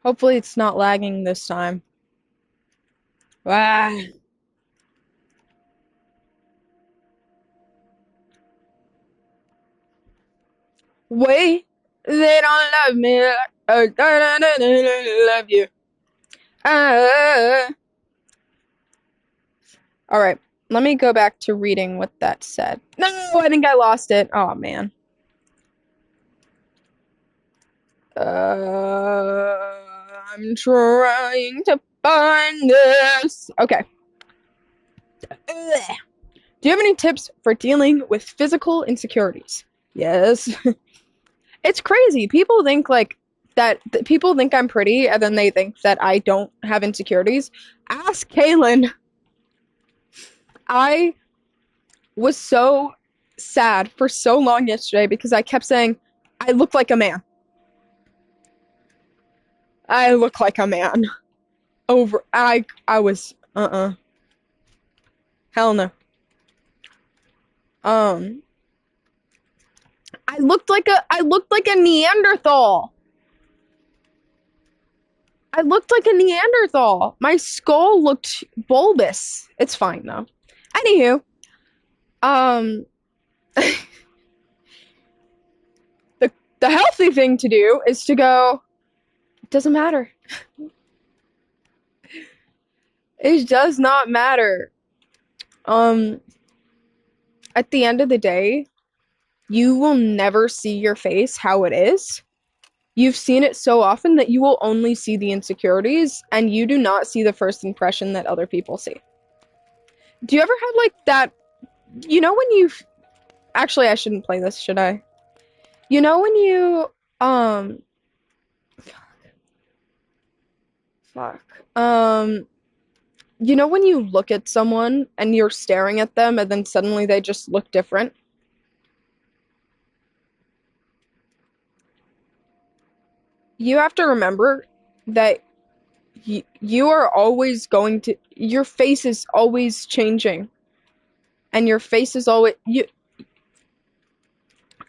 Hopefully it's not lagging this time. Ah. Wait, they don't love me. Love you. Ah. All right, let me go back to reading what that said. No, I think I lost it. Oh man. I'm trying to find this. Okay. Ugh. Do you have any tips for dealing with physical insecurities? Yes. It's crazy. People think like people think I'm pretty and then they think that I don't have insecurities. Ask Kaylin. I was so sad for so long yesterday because I kept saying I look like a man. I look like a man. I was hell no. Um I looked like a Neanderthal. I looked like a Neanderthal. My skull looked bulbous. It's fine though. Anywho, um the the healthy thing to do is to go, it doesn't matter. It does not matter. Um at the end of the day, you will never see your face how it is. You've seen it so often that you will only see the insecurities and you do not see the first impression that other people see. Do you ever have like that, when you actually I shouldn't play this, should I? You know when you fuck. When you look at someone and you're staring at them and then suddenly they just look different? You have to remember that you are always your face is always changing and your face is always you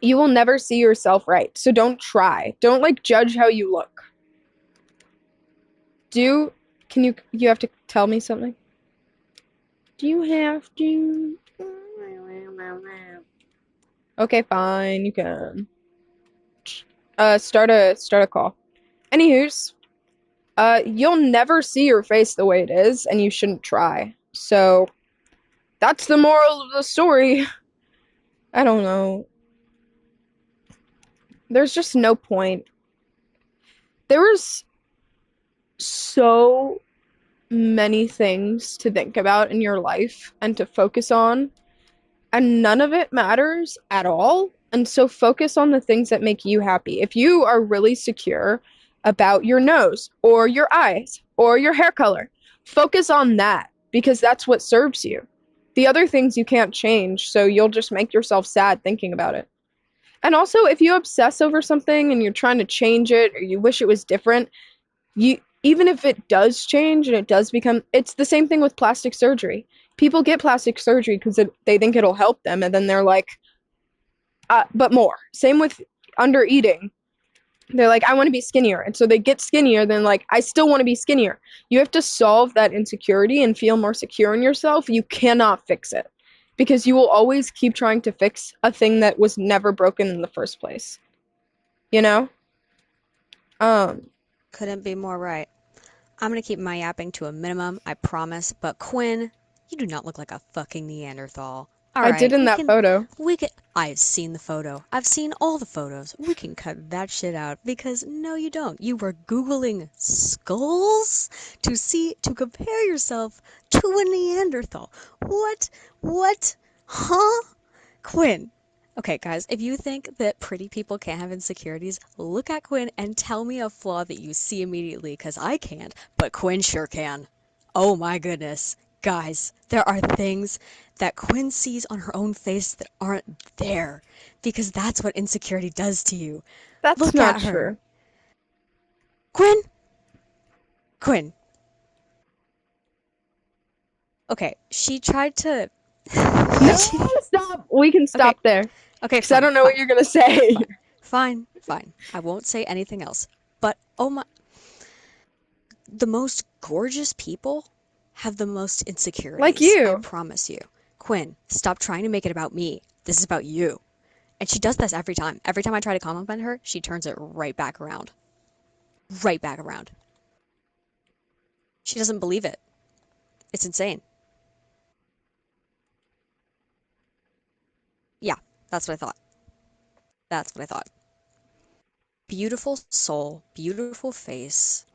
will never see yourself right. So don't try. Don't like judge how you look. Do can you have to tell me something? Do you have to? Okay, fine, you can. Start a call. Anywho's, you'll never see your face the way it is, and you shouldn't try. So that's the moral of the story. I don't know. There's just no point. There was so many things to think about in your life and to focus on, and none of it matters at all. And so focus on the things that make you happy. If you are really secure about your nose or your eyes or your hair color, focus on that because that's what serves you. The other things you can't change, so you'll just make yourself sad thinking about it. And also, if you obsess over something and you're trying to change it or you wish it was different, you even if it does change and it does become, it's the same thing with plastic surgery. People get plastic surgery because they think it'll help them, and then they're like, but more. Same with under eating. They're like, I want to be skinnier. And so they get skinnier, then like, I still want to be skinnier. You have to solve that insecurity and feel more secure in yourself. You cannot fix it because you will always keep trying to fix a thing that was never broken in the first place. You know? Um, Couldn't be more right. I'm gonna keep my yapping to a minimum, I promise. But Quinn, you do not look like a fucking Neanderthal. All I did right, in that photo. we can. I've seen the photo. I've seen all the photos. We can cut that shit out because no, you don't. You were googling skulls to compare yourself to a Neanderthal. What? What? Huh? Quinn. Okay, guys, if you think that pretty people can't have insecurities, look at Quinn and tell me a flaw that you see immediately, because I can't, but Quinn sure can. Oh my goodness. Guys, there are things that Quinn sees on her own face that aren't there, because that's what insecurity does to you. That's Look not at her. true. Quinn? Quinn. Okay, she tried to. No, she... stop. We can Okay, stop there. okay, Because I fine, don't know what fine, you're going to say. fine, fine, fine. I won't say anything else. But oh my. The most gorgeous people have the most Like insecurities. I you. promise you. Quinn, stop trying to make it about me. This is about you. And she does this every time. Every time I try to compliment her, she turns it right back around. Right back around. She doesn't believe it. It's insane. Yeah, that's what I thought. That's what I thought. Beautiful soul, beautiful face.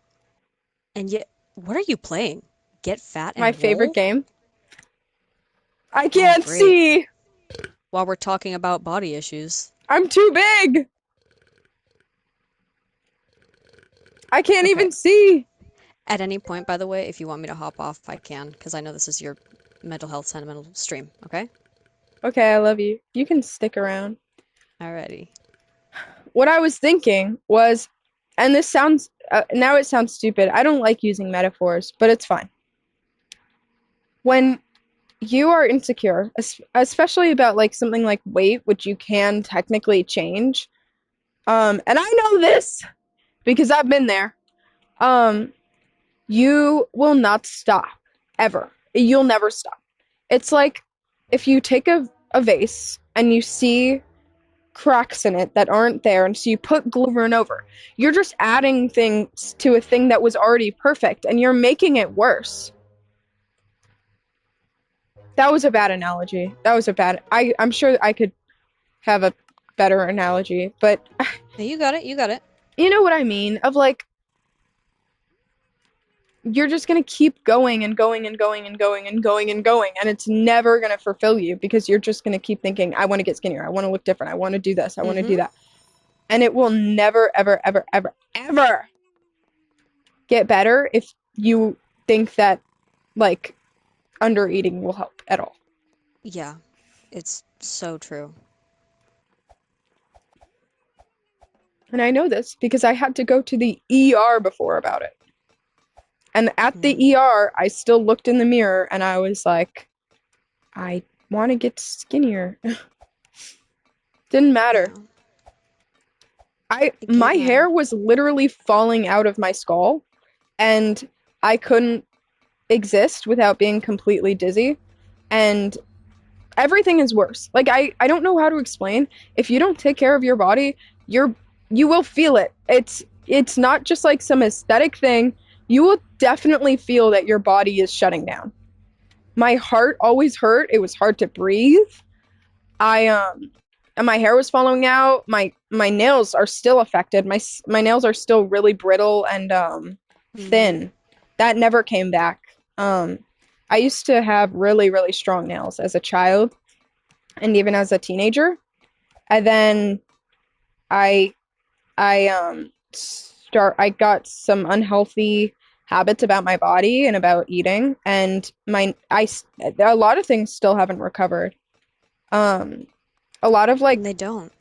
And yet, what are you playing? Get fat My and favorite roll? game. I Oh, can't great. see. While we're talking about body issues. I'm too big. I can't Okay. even see. At any point, by the way, if you want me to hop off, I can, because I know this is your mental health sentimental stream, okay? Okay, I love you. You can stick around. Alrighty. What I was thinking was, and this sounds, now it sounds stupid. I don't like using metaphors, but it's fine. When you are insecure, especially about like something like weight, which you can technically change, and I know this because I've been there, um, you will not stop ever. You'll never stop. It's like if you take a vase and you see cracks in it that aren't there, and so you put glue over and over. You're just adding things to a thing that was already perfect, and you're making it worse. That was a bad analogy. That was a bad. I'm sure I could have a better analogy, but No, you got it, you got it. you know what I mean? Of like, you're just gonna keep going and going and going and going and going and going, and it's never gonna fulfill you because you're just gonna keep thinking, I want to get skinnier, I want to look different, I want to do this, I want to do Mm-hmm. that, and it will never, ever, ever, ever, ever get better if you think that like under eating will help at all. Yeah, it's so true. And I know this because I had to go to the ER before about it. And at the Mm, ER, I still looked in the mirror and I was like, I want to get skinnier. Didn't matter. yeah, I it my can't hair matter. was literally falling out of my skull and I couldn't exist without being completely dizzy. And everything is worse. Like I don't know how to explain. If you don't take care of your body, you will feel it. It's not just like some aesthetic thing. You will definitely feel that your body is shutting down. My heart always hurt. It was hard to breathe. I and my hair was falling out. My nails are still affected. My nails are still really brittle and Mm-hmm. thin. That never came back. Um I used to have really really strong nails as a child and even as a teenager. And then I I got some unhealthy habits about my body and about eating and my I a lot of things still haven't recovered. Um a lot of And like they don't.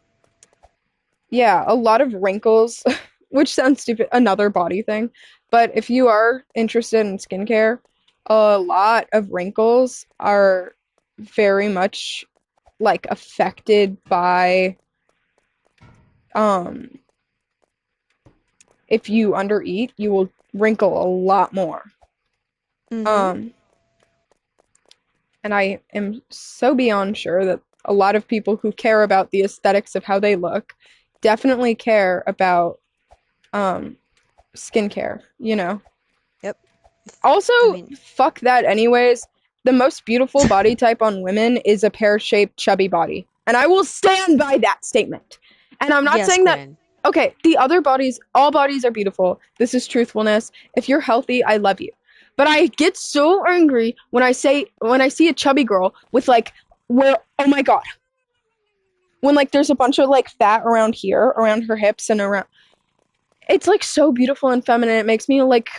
yeah, a lot of wrinkles, which sounds stupid, another body thing. But if you are interested in skincare, a lot of wrinkles are very much like affected by um if you undereat, you will wrinkle a lot more. Mm-hmm. Um, and I am so beyond sure that a lot of people who care about the aesthetics of how they look definitely care about um, skincare, you know. Yep. Also, I mean, fuck that, anyways. The most beautiful body type on women is a pear shaped, chubby body. And I will stand by that statement. And I'm not yes, saying that, Quinn. okay, the other bodies, all bodies are beautiful. This is truthfulness. If you're healthy, I love you. But I get so angry when I see a chubby girl with like, where, oh my God, when like there's a bunch of like fat around here, around her hips and around, it's like so beautiful and feminine. It makes me like,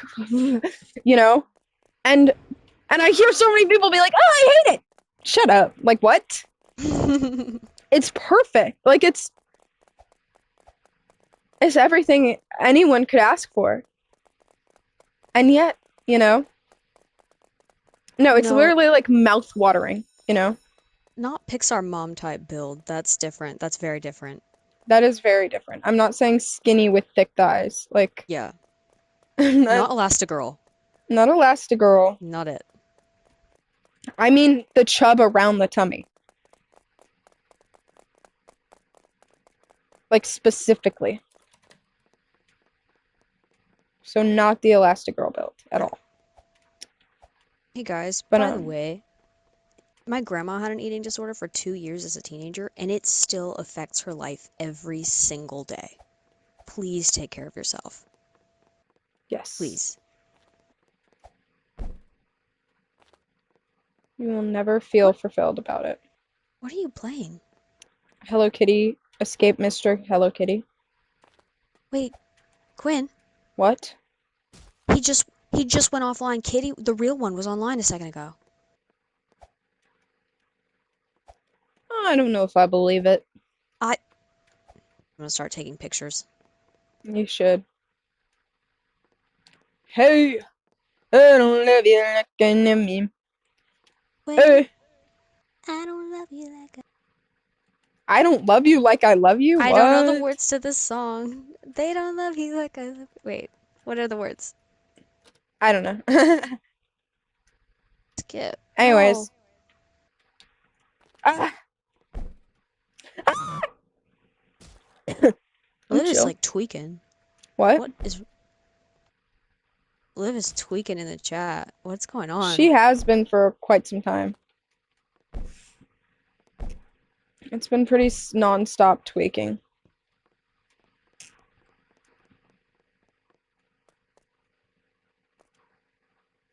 you know? And I hear so many people be like, "Oh, I hate it." Shut up. Like what? It's perfect. Like it's everything anyone could ask for. And yet, you know, no, it's No, literally like mouth watering, you know? not Pixar mom type build. That's different. That's very different. That is very different. I'm not saying skinny with thick thighs. Like Yeah. Not, Not Elastigirl. not Elastigirl. Not it. I mean the chub around the tummy. Like specifically. So not the Elastigirl build at all. Hey guys, But by the way, my grandma had an eating disorder for 2 years as a teenager, and it still affects her life every single day. Please take care of yourself. yes. Please. You will never feel What? fulfilled about it. What are you playing? Hello Kitty, Escape Mr. Hello Kitty. Wait, Quinn. What? He just went offline. Kitty, the real one, was online a second ago. I don't know if I believe it. I'm gonna start taking pictures. You should. Hey, I don't love you like I love me. Wait, Hey, I don't love you like I don't love you like I love you. I don't know the What? words to this song. They don't love you like I love. Wait, what are the words? I don't know. Skip. Oh, Anyways. Ah, ah. I'm Liv is chill. like tweaking. What? What is Liv is tweaking in the chat? What's going She on? has been for quite some time. It's been pretty non-stop tweaking.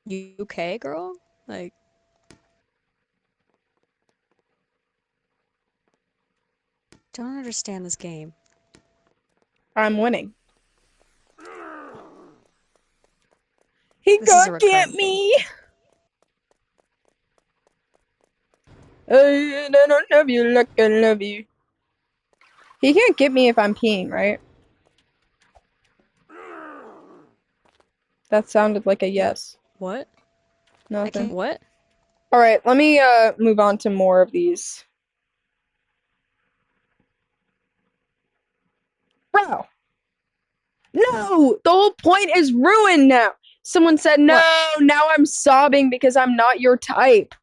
You okay, girl? Like, don't understand this game. I'm winning. He This is a can't get recurring thing. me. I don't love you like I love you. He can't get me if I'm peeing, right? That sounded like a yes. What? I can't. Nothing. What? All right, let me move on to more of these. Bro, no, the whole point is ruined now. Someone said, no, What? now I'm sobbing because I'm not your type.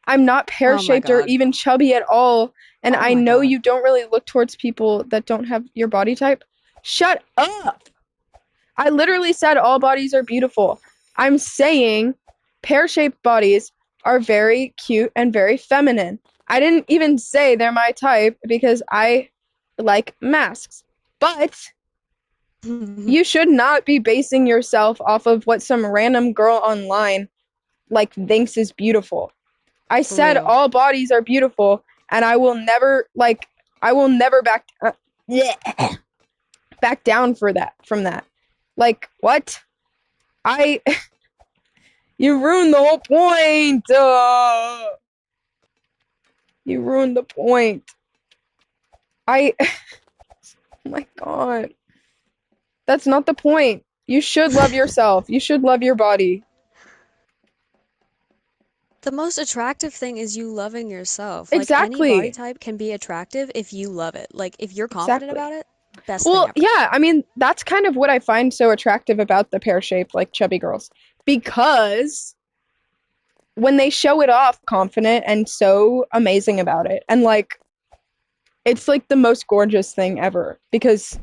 I'm not Oh my pear-shaped or god. even chubby at all. And Oh I my know god. you don't really look towards people that don't have your body type. Shut up. I literally said all bodies are beautiful. I'm saying pear-shaped bodies are very cute and very feminine. I didn't even say they're my type because I like masks. But you should not be basing yourself off of what some random girl online like thinks is beautiful. I For said real. all bodies are beautiful, and I will never back down from that. Like what? I you ruined the whole point. You ruined the point. I oh my god. That's not the point. You should love yourself. You should love your body. The most attractive thing is you loving yourself. Like, any body Exactly. type can be attractive if you love it. Like, if you're confident Exactly. about it, best thing Well, ever. yeah, I mean, that's kind of what I find so attractive about the pear-shaped, like, chubby girls. Because when they show it off confident and so amazing about it, and, like, it's, like, the most gorgeous thing ever. Because,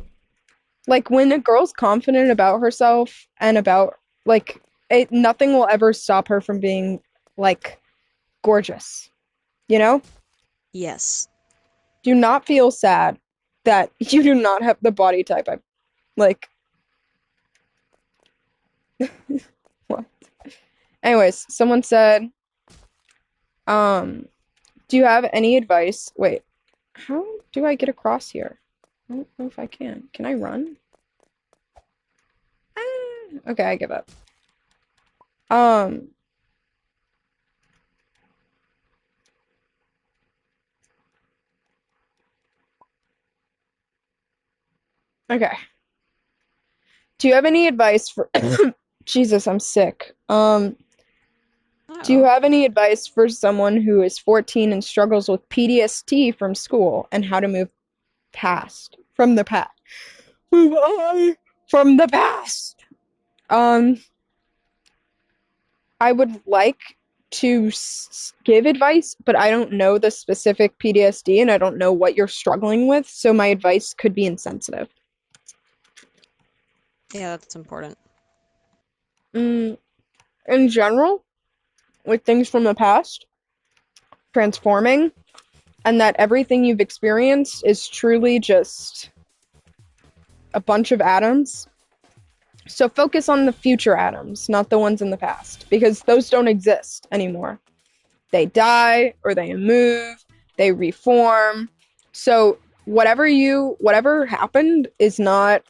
like, when a girl's confident about herself and about, like, nothing will ever stop her from being, like, gorgeous. You know? Yes. Do not feel sad that you do not have the body type. Like, what? Anyways, someone said, um, do you have any advice? Wait, how do I get across here? I don't know if I can. Can I run? Okay, I give up. Um, okay. Do you have any advice for Jesus, I'm sick. Do you Oh. have any advice for someone who is 14 and struggles with PTSD from school and how to move past from the past? Move on from the past. Um, I would like to give advice, but I don't know the specific PTSD and I don't know what you're struggling with, so my advice could be insensitive. Yeah, that's important. Mm, in general, with things from the past, transforming, and that everything you've experienced is truly just a bunch of atoms. So focus on the future atoms, not the ones in the past, because those don't exist anymore. They die or they move, they reform. So whatever happened is not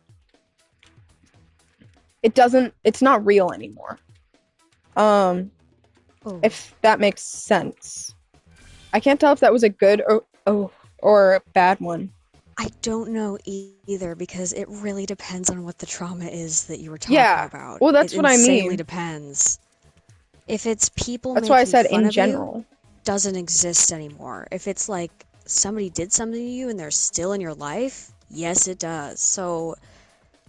it's not real anymore. Um Oh, if that makes sense. I can't tell if that was a good or a bad one. I don't know either because it really depends on what the trauma is that you were talking Yeah. about. Well, It that's what I insanely mean. depends. If it's people That's why I making said fun in of you, general. doesn't exist anymore. If it's like somebody did something to you and they're still in your life, yes, it does. So,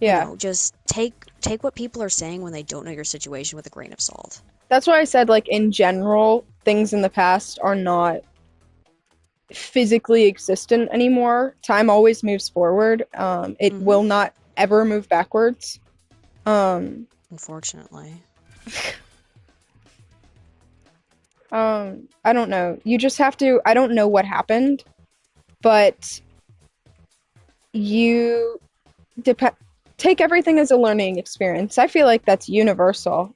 Yeah. just take what people are saying when they don't know your situation with a grain of salt. That's why I said like in general, things in the past are not physically existent anymore. Time always moves forward. It Mm-hmm. will not ever move backwards. Um, Unfortunately. I don't know. You just have to. I don't know what happened, but you depend. Take everything as a learning experience. I feel like that's universal.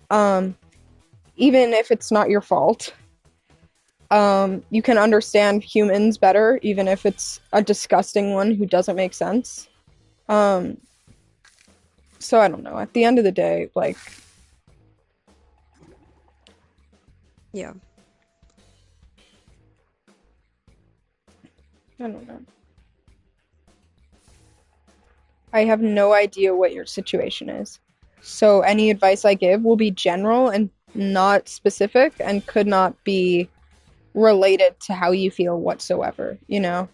Even if it's not your fault. You can understand humans better, even if it's a disgusting one who doesn't make sense. Um, so I don't know. At the end of the day, like Yeah. I don't know. I have no idea what your situation is. So any advice I give will be general and not specific and could not be related to how you feel whatsoever, you know?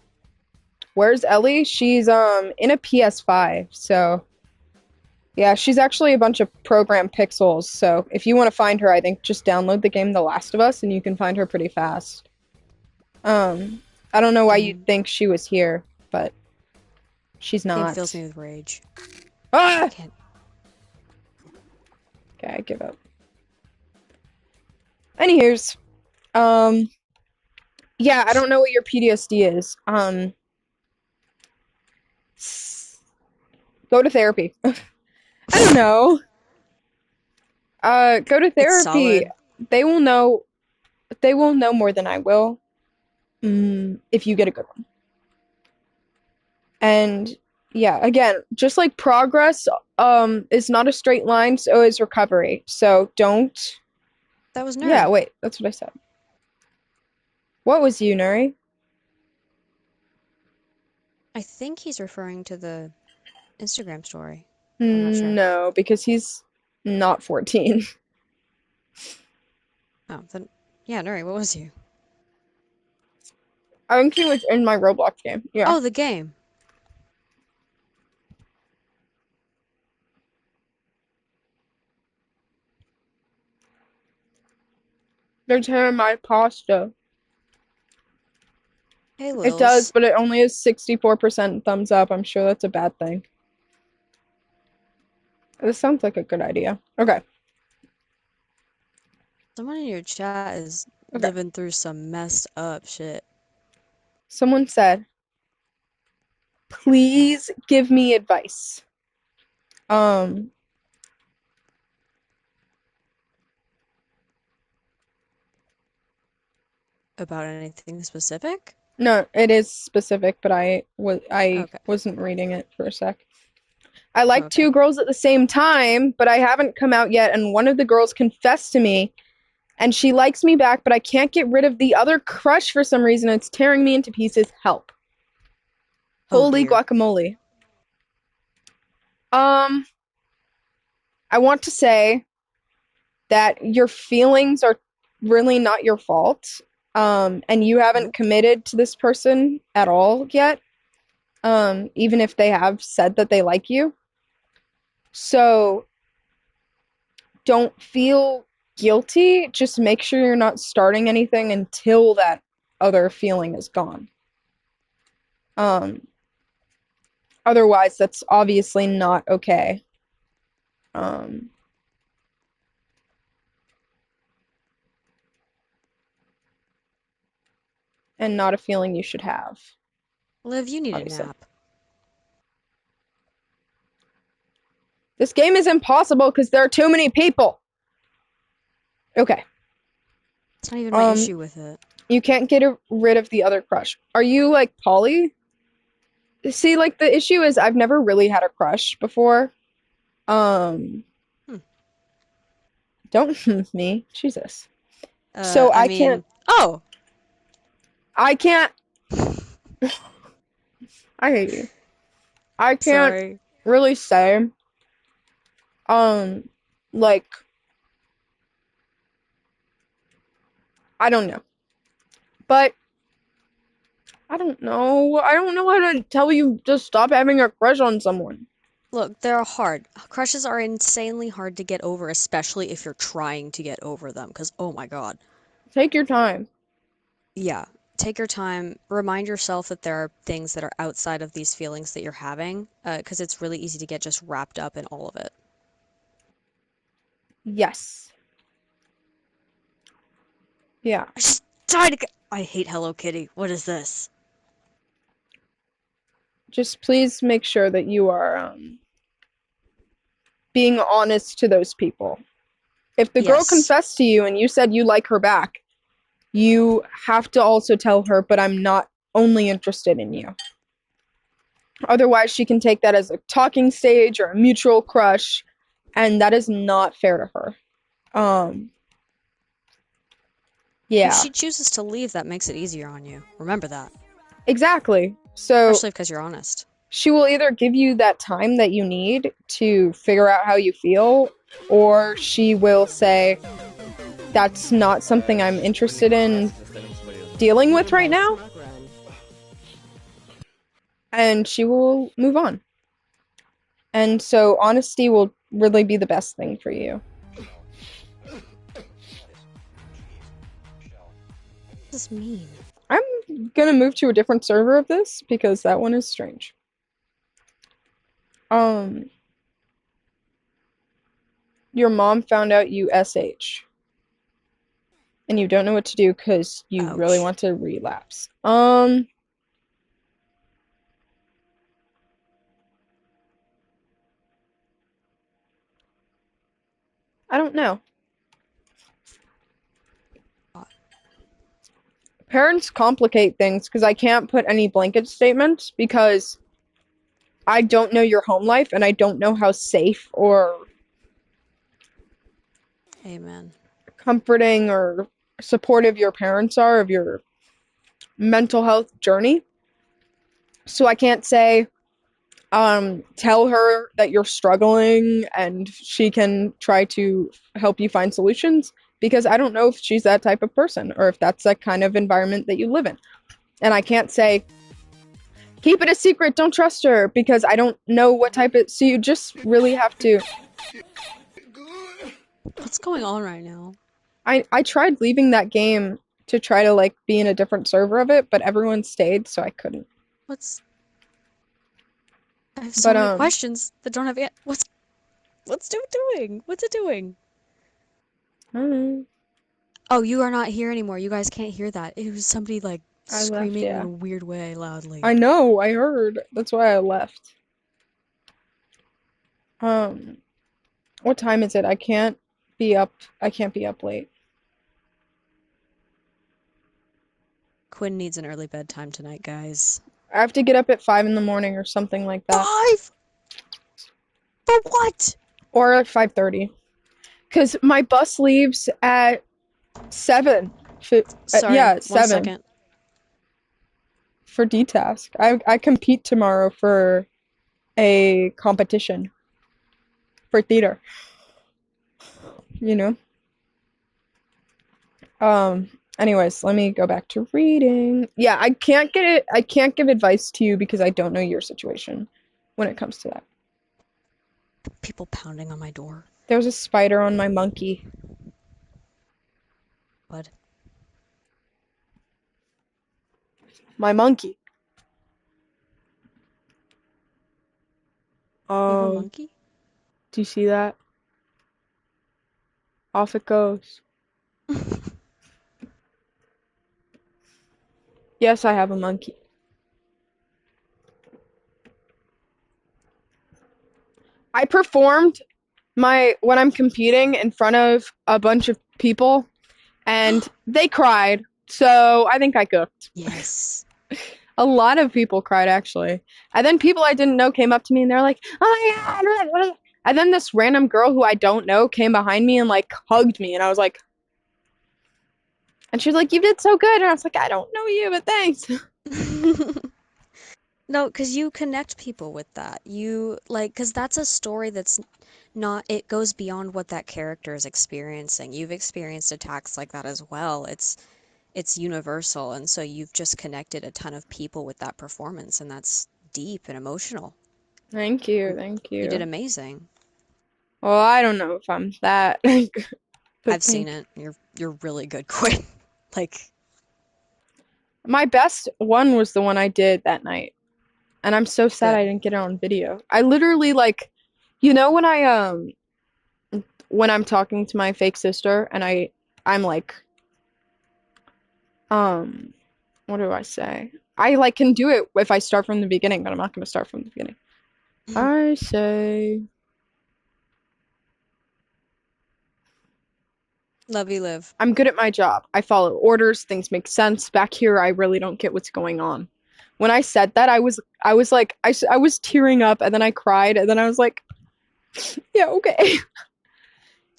Where's Ellie? She's in a PS5, so yeah, she's actually a bunch of program pixels. So if you want to find her, I think just download the game The Last of Us and you can find her pretty fast. Um, I don't know why you'd Game think she was here, but she's game fills not. me with rage. Ah! Can't. Okay, I give up. Anywho's, um, yeah, I don't know what your PTSD is. Go to therapy. I don't know. Go to It's therapy. solid. They will know. They will know more than I will. If you get a good one. And yeah, again, just like progress, is not a straight line, so is recovery. So don't. That was Yeah, Nuri. wait, that's what I said. What was you, Nuri? I think he's referring to the Instagram story. I'm not sure. No, because he's not 14. Oh, then yeah, Nuri, what was you? I think he was in my Roblox game. Yeah. Oh, the game. There's him in my pasta. Hey, It does, Lils. but it only has 64% thumbs up. I'm sure that's a bad thing. This sounds like a good idea. Okay. Someone in your chat is Okay. living through some messed up shit. Someone said, please give me advice. Um, About anything specific? no, it is specific, but I Okay. wasn't reading it for a sec. I like Okay. two girls at the same time, but I haven't come out yet, and one of the girls confessed to me, and she likes me back, but I can't get rid of the other crush for some reason. It's tearing me into pieces. Help. Oh Holy dear. guacamole. Um, I want to say that your feelings are really not your fault. And you haven't Nope. committed to this person at all yet. Even if they have said that they like you. So don't feel guilty. Just make sure you're not starting anything until that other feeling is gone. Um, Otherwise, that's obviously not okay. Um, and not a feeling you should have, Liv, you need a obviously. nap. This game is impossible because there are too many people. Okay. It's not even my Um, issue with it. you can't get rid of the other crush. Are you like poly? See, like the issue is I've never really had a crush before. Um, Hmm. don't me, Jesus. So I mean, oh, I can't, I hate you. I can't sorry. really say, um, like, I don't know. But I don't know. I don't know how to tell you to stop having a crush on someone. Look, they're hard. Crushes are insanely hard to get over, especially if you're trying to get over them, because oh my God. Take your time. Yeah, take your time. Remind yourself that there are things that are outside of these feelings that you're having, because it's really easy to get just wrapped up in all of it. Yes. Yeah. I just died again. I hate Hello Kitty. What is this? Just please make sure that you are being honest to those people. If the girl Yes. confessed to you and you said you like her back, you have to also tell her, but I'm not only interested in you. Otherwise, she can take that as a talking stage or a mutual crush, and that is not fair to her. Um, If yeah, she chooses to leave, that makes it easier on you. Remember that. exactly. So Especially because you're honest. she will either give you that time that you need to figure out how you feel, or she will say, that's not something I'm interested in dealing with right now, and she will move on. And so honesty will really be the best thing for you. What does this mean? I'm gonna move to a different server of this because that one is strange. Um, your mom found out you SH and you don't know what to do because you really Ouch. want to relapse. I don't know. Parents complicate things because I can't put any blanket statements because I don't know your home life and I don't know how safe or Amen. comforting or supportive your parents are of your mental health journey. So I can't say, tell her that you're struggling and she can try to help you find solutions because I don't know if she's that type of person or if that's that kind of environment that you live in. And I can't say, keep it a secret, don't trust her because I don't know what type of. So you just really have to. What's going on right now? I tried leaving that game to try to like be in a different server of it, but everyone stayed, so I couldn't. What's... I have so But many questions that don't have what's it doing? What's it doing? I don't know. Oh, you are not here anymore. You guys can't hear that. It was somebody like I left, screaming in yeah. a weird way loudly. I know, I heard. That's why I left. Um, what time is it? Be up. I can't be up late. Quinn needs an early bedtime tonight, guys. I have to get up at 5 in the morning or something like that. 5? For what? Or at 5:30. Because my bus leaves at 7. Sorry, Yeah, at one 7 second. for D-Task. I compete tomorrow for a competition for theater, you know? Anyways, let me go back to reading. Yeah, I can't give advice to you because I don't know your situation when it comes to that. People pounding on my door. There was a spider on my monkey. What? My monkey. You have a Oh, monkey? do you see that? Off it goes. Yes, I have a monkey. I performed my when I'm competing in front of a bunch of people and they cried. So I think I cooked. Yes. A lot of people cried actually. And then people I didn't know came up to me and they're like, "Oh my God." And then this random girl who I don't know came behind me and like hugged me and I was like, and she's like, "You did so good." And I was like, "I don't know you, but thanks." No, because you connect people with that. You like, because that's a story that's not, it goes beyond what that character is experiencing. You've experienced attacks like that as well. It's universal, and so you've just connected a ton of people with that performance, and that's deep and emotional. Thank you, And thank you did you. amazing. Well, I don't know if I'm that, but I've seen thank you. it. You're really good, Quinn. Like, My best one was the one I did that night. And I'm so sad I good. didn't get it on video. I literally like, you know when I'm talking to my fake sister and I'm like um what do I say? I like can do it if I start from the beginning, but I'm not going to start from the beginning. I say Love you live. I'm good at my job. I follow orders, things make sense. Back here I really don't get what's going on. When I said that, I was like I was tearing up and then I cried and then I was like, yeah, okay.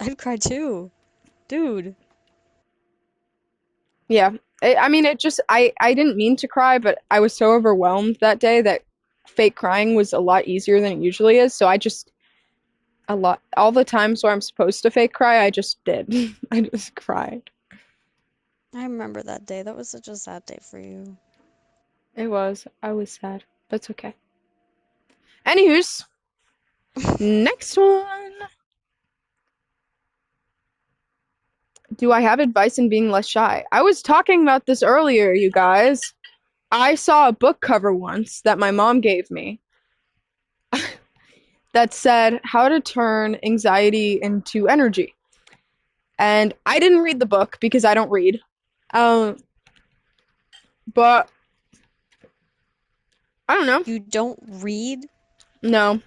I'd cry too. Dude. Yeah. I mean, it just, I didn't mean to cry, but I was so overwhelmed that day that fake crying was a lot easier than it usually is. So I just, all the times where I'm supposed to fake cry, I just did. I just cried. I remember that day. That was such a sad day for you. I was sad. That's okay. Anywho's, next one. Do I have advice in being less shy? I was talking about this earlier, you guys. I saw a book cover once that my mom gave me that said how to turn anxiety into energy. And I didn't read the book because I don't read. Um, but I don't know. You don't read? No.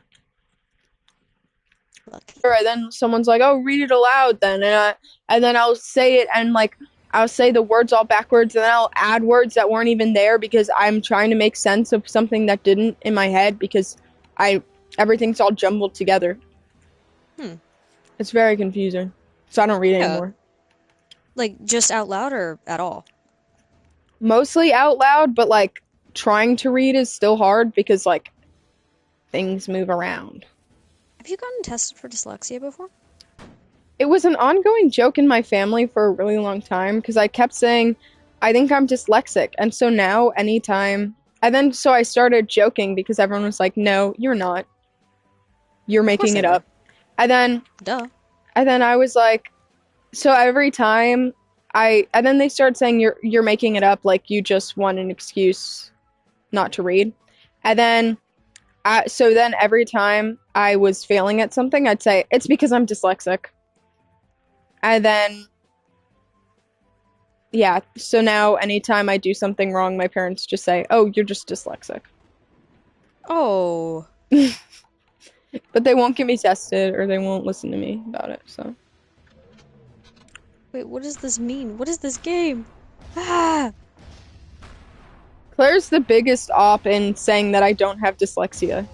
Lucky. Or then someone's like, "Oh, read it aloud," then, and then I'll say it and like I'll say the words all backwards, and then I'll add words that weren't even there because I'm trying to make sense of something that didn't in my head because I everything's all jumbled together. Hmm. It's very confusing. So I don't read Yeah. anymore. Like, just out loud or at all? Mostly out loud, but like trying to read is still hard because like things move around. Have you gotten tested for dyslexia before? It was an ongoing joke in my family for a really long time because I kept saying, I think I'm dyslexic. And so now, anytime, and then so I started joking because everyone was like, no, you're not. You're Of course making they it were. up. And then, Duh. and then I was like, so every time and then they started saying, you're making it up, like you just want an excuse not to read. And then, so then every time I was failing at something, I'd say, it's because I'm dyslexic. And then yeah, so now anytime I do something wrong, my parents just say, "Oh, you're just dyslexic." Oh. But they won't get me tested or they won't listen to me about it. So, Wait, what does this mean? What is this game? Ah! Claire's the biggest op in saying that I don't have dyslexia.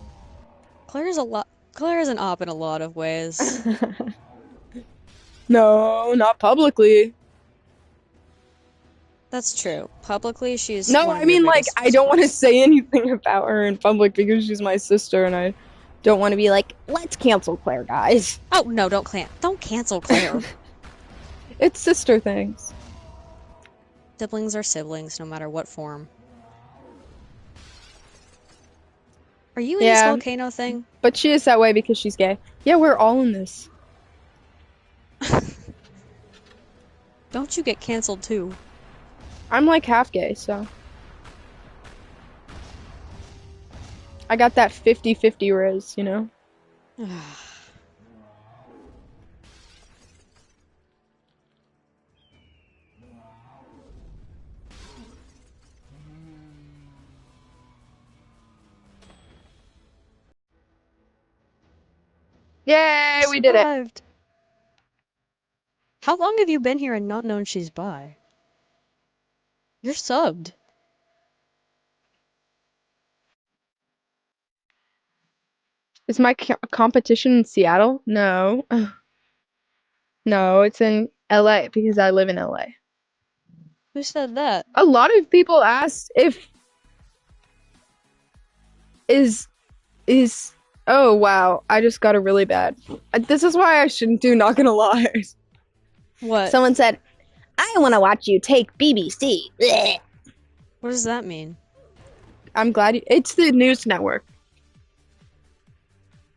Claire's a lot. Claire's an op in a lot of ways. No, not publicly. That's true. Publicly, she's No, one I of your mean like biggest I don't want to supporters. say anything about her in public because she's my sister and I don't want to be like, "Let's cancel Claire, guys." Oh, no, don't cancel Claire. It's sister things. Siblings are siblings, no matter what form. Are you in this Yeah, volcano thing? but she is that way because she's gay. Yeah, we're all in this. Don't you get canceled too. I'm like half gay, so I got that 50-50 riz, you know? Yay, we did it. Survived. How long have you been here and not known she's bi? You're subbed. Is my competition in Seattle? No. No, it's in LA because I live in LA. Who said that? A lot of people asked if is is oh wow, I just got a really bad. This is why I shouldn't do not gonna lie. What? Someone said, "I want to watch you take BBC." Blech. What does that mean? I'm glad it's the news network.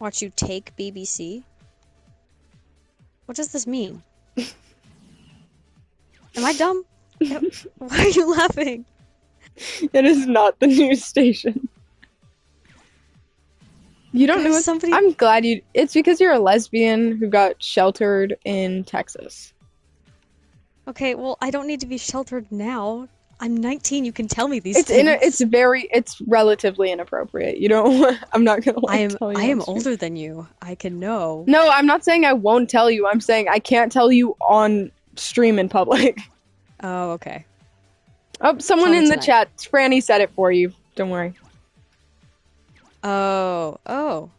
Watch you take BBC? What does this mean? Am I dumb? Why are you laughing? It is not the news station. You don't know There's what? somebody. I'm glad you. It's because you're a lesbian who got sheltered in Texas. Okay, well, I don't need to be sheltered now. I'm 19. You can tell me these things. It's relatively inappropriate. You don't. I'm not gonna I like am. tell I you on am stream. older than you. I can know. No, I'm not saying I won't tell you. I'm saying I can't tell you on stream in public. Oh, okay. Oh, someone Tell me in the tonight. chat, Franny said it for you. Don't worry. Oh, oh.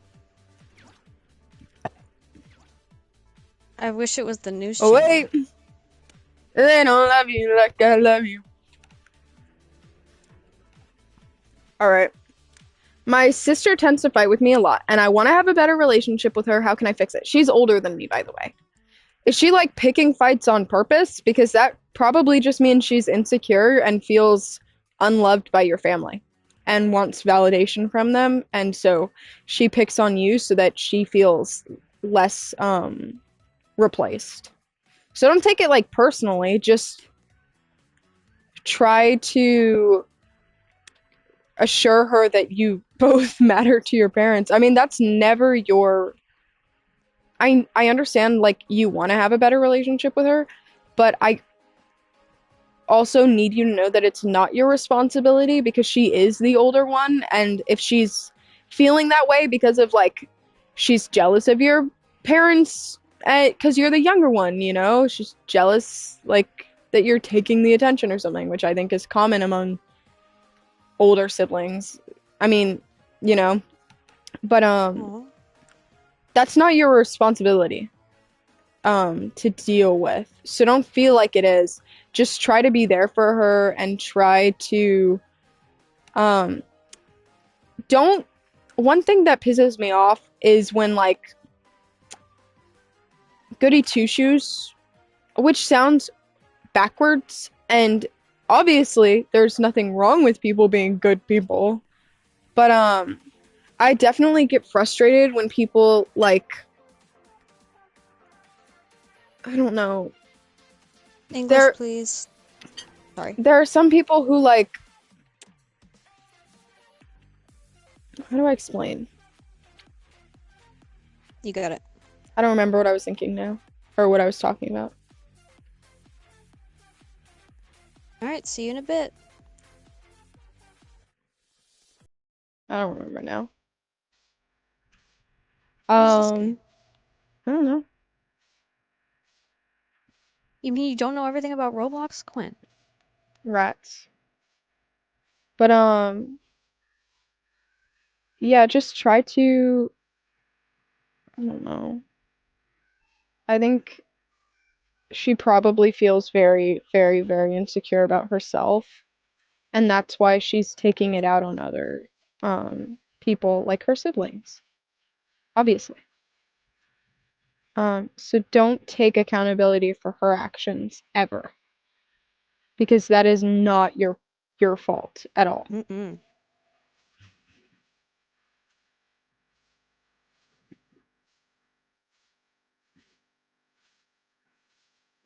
I wish it was the news Oh channel. wait, they don't love you like I love you. All right. My sister tends to fight with me a lot, and I want to have a better relationship with her. How can I fix it? She's older than me, by the way. Is she like picking fights on purpose? Because that probably just means she's insecure and feels unloved by your family and wants validation from them. And so she picks on you so that she feels less replaced. So don't take it like personally, just try to assure her that you both matter to your parents. I mean, that's never your I understand like you want to have a better relationship with her, but I also need you to know that it's not your responsibility because she is the older one, and if she's feeling that way because of like she's jealous of your parents because you're the younger one, you know, she's jealous like that you're taking the attention or something, which I think is common among older siblings. I mean, you know, but Aw. that's not your responsibility to deal with. So don't feel like it is. Just try to be there for her and try to um don't one thing that pisses me off is when like goody two shoes, which sounds backwards, and obviously there's nothing wrong with people being good people, but I definitely get frustrated when people like I don't know. English, There please. Sorry. there are some people who like how do I explain? You got it. I don't remember what I was thinking now or what I was talking about. Alright, see you in a bit. I don't remember now. What is this game? Um, I don't know. You mean you don't know everything about Roblox, Quinn? Rats. But yeah, just try to I don't know. I think she probably feels very, very, very insecure about herself, and that's why she's taking it out on other people like her siblings, obviously. So don't take accountability for her actions ever, because that is not your fault at all. Mm-mm.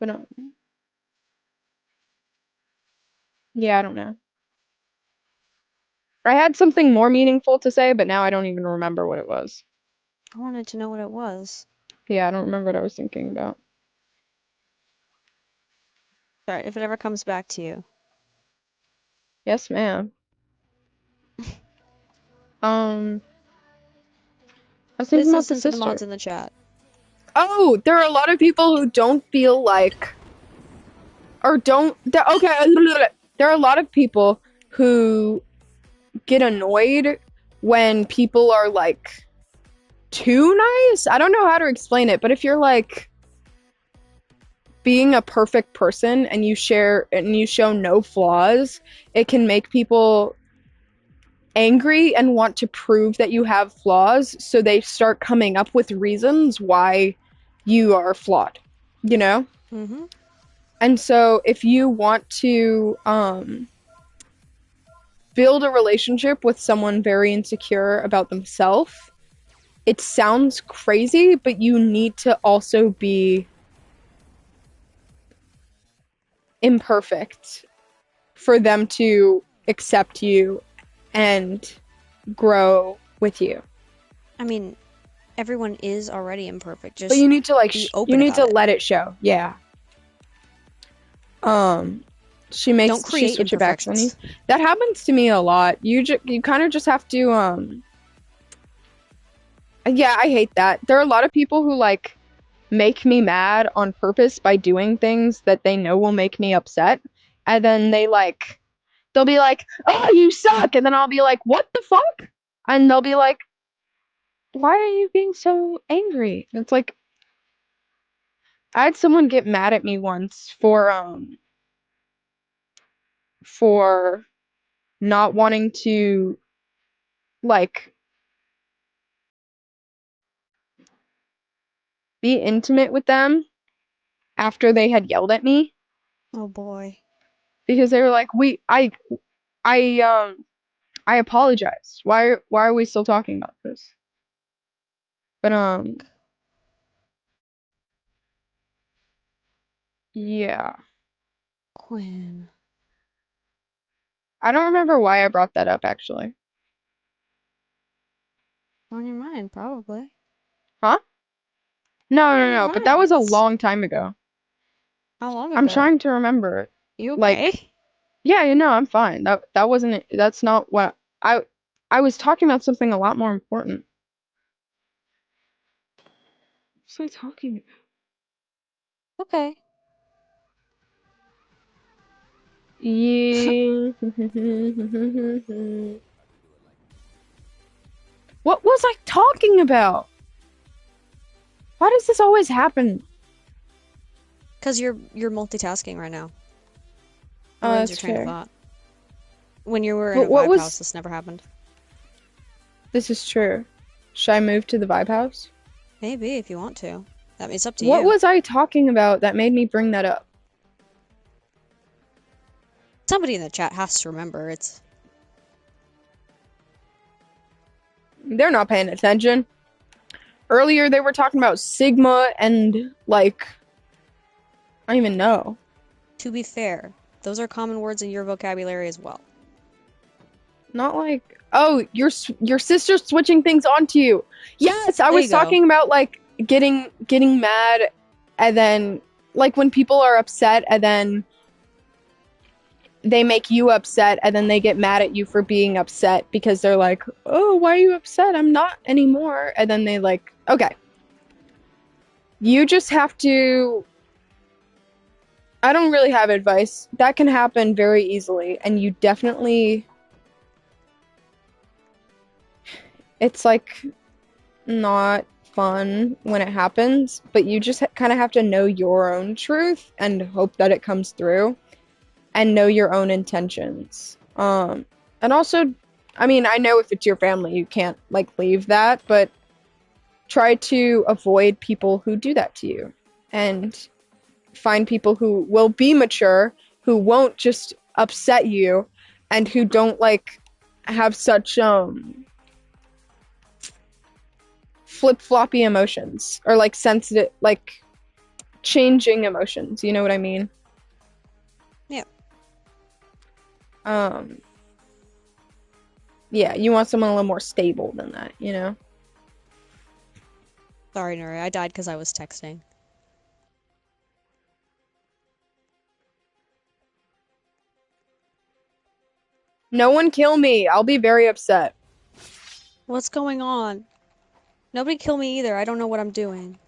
But yeah, I don't know. I had something more meaningful to say, but now I don't even remember what it was. I wanted to know what it was. Yeah, I don't remember what I was thinking about. Sorry, if it ever comes back to you. Yes, ma'am. Um, I was thinking Please about the listen to the mods sister. in the chat. Oh, there are a lot of people who don't feel like, or don't, okay, there are a lot of people who get annoyed when people are like too nice. I don't know how to explain it, but if you're like being a perfect person and you share and you show no flaws, it can make people angry and want to prove that you have flaws, so they start coming up with reasons why you are flawed, you know? Mm-hmm. And so if you want to build a relationship with someone very insecure about themselves, it sounds crazy, but you need to also be imperfect for them to accept you and grow with you. I mean, everyone is already imperfect. But Just you need to like be you open need about to it. let it show. Yeah. Um she Don't makes she create switcherbacks on you. imperfections. That happens to me a lot. You kind of just have to yeah, I hate that. There are a lot of people who like make me mad on purpose by doing things that they know will make me upset. And then they'll be like, "Oh, you suck." And then I'll be like, "What the fuck?" And they'll be like, "Why are you being so angry?" And it's like I had someone get mad at me once for not wanting to like be intimate with them after they had yelled at me Oh boy. because they were like, I I apologize. Why are we still talking about this?" But yeah. Quinn. I don't remember why I brought that up actually. On your mind, probably. Huh? No, On no, your no, but that was a mind. long time ago. How long I'm ago? trying to remember it. You Like, okay? yeah, you know, I'm fine. That wasn't that's not what I was talking about something a lot more important. What was I talking Okay. Yeah. What was I talking about? Why does this always happen? Because you're multitasking right now. You lose your That's train of fair. thought. When you were in But a what vibe house, was this never happened. this is true. Should I move to the vibe house? Maybe if you want to. It's up to What you. was I talking about that made me bring that up? Somebody in the chat has to remember. It's They're not paying attention. Earlier they were talking about Sigma and like I don't even know. to be fair. Those are common words in your vocabulary as well. Not like, oh, your sister's switching things onto you. Yes, I There you was go. talking about like getting mad and then like when people are upset and then they make you upset and then they get mad at you for being upset because they're like, "Oh, why are you upset? I'm not anymore." And then they like, "Okay. You just have to I don't really have advice. That can happen very easily and you definitely it's like not fun when it happens, but you just kind of have to know your own truth and hope that it comes through and know your own intentions. And also, I mean, I know if it's your family, you can't like leave that, but try to avoid people who do that to you and find people who will be mature, who won't just upset you and who don't like have such flip-floppy emotions or like sensitive like changing emotions, you know what I mean? Yeah. Um, yeah, you want someone a little more stable than that, you know? Sorry, Nuri. I died because I was texting. No one kill me. I'll be very upset. What's going on? Nobody kill me either. I don't know what I'm doing.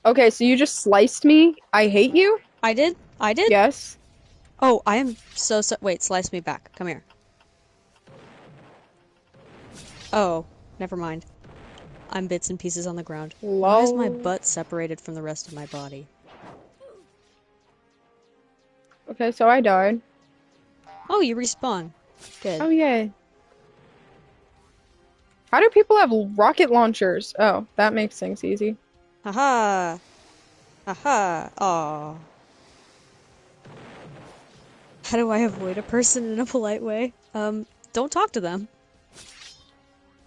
Okay, so you just sliced me. I hate you? I did? I did? Yes. Oh, I am so. Wait, slice me back. Come here. Oh, never mind. I'm bits and pieces on the ground. Why is my Lol. butt separated from the rest of my body? Okay, so I died. Oh, you respawn. Good. Oh, yay. How do people have rocket launchers? Oh, that makes things easy. Haha. Haha. Aw. How do I avoid a person in a polite way? Don't talk to them.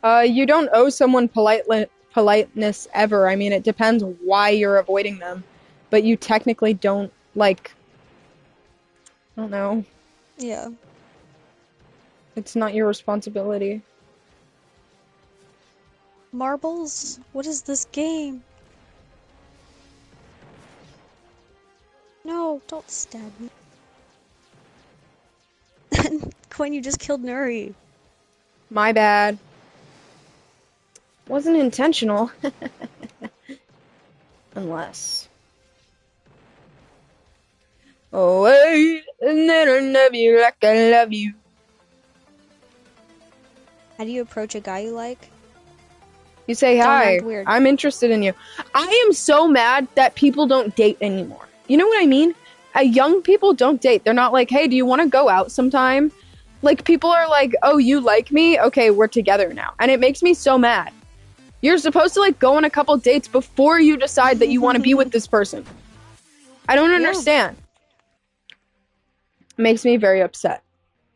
You don't owe someone politeness ever. I mean, it depends why you're avoiding them, but you technically don't, like, I don't know. Yeah. It's not your responsibility. Marbles? What is this game? No, don't stab me. Quinn, you just killed Nuri. My bad. Wasn't intentional. Unless. Oh, wait, and then I love you like I love you. How do you approach a guy you like? You say Don't act hi. weird. I'm interested in you. I am so mad that people don't date anymore. You know what I mean? Young people don't date. They're not like, hey, do you want to go out sometime? Like, people are like, oh, you like me? Okay, we're together now. And it makes me so mad. You're supposed to, like, go on a couple dates before you decide that you want to be with this person. I don't Yeah. understand. It makes me very upset.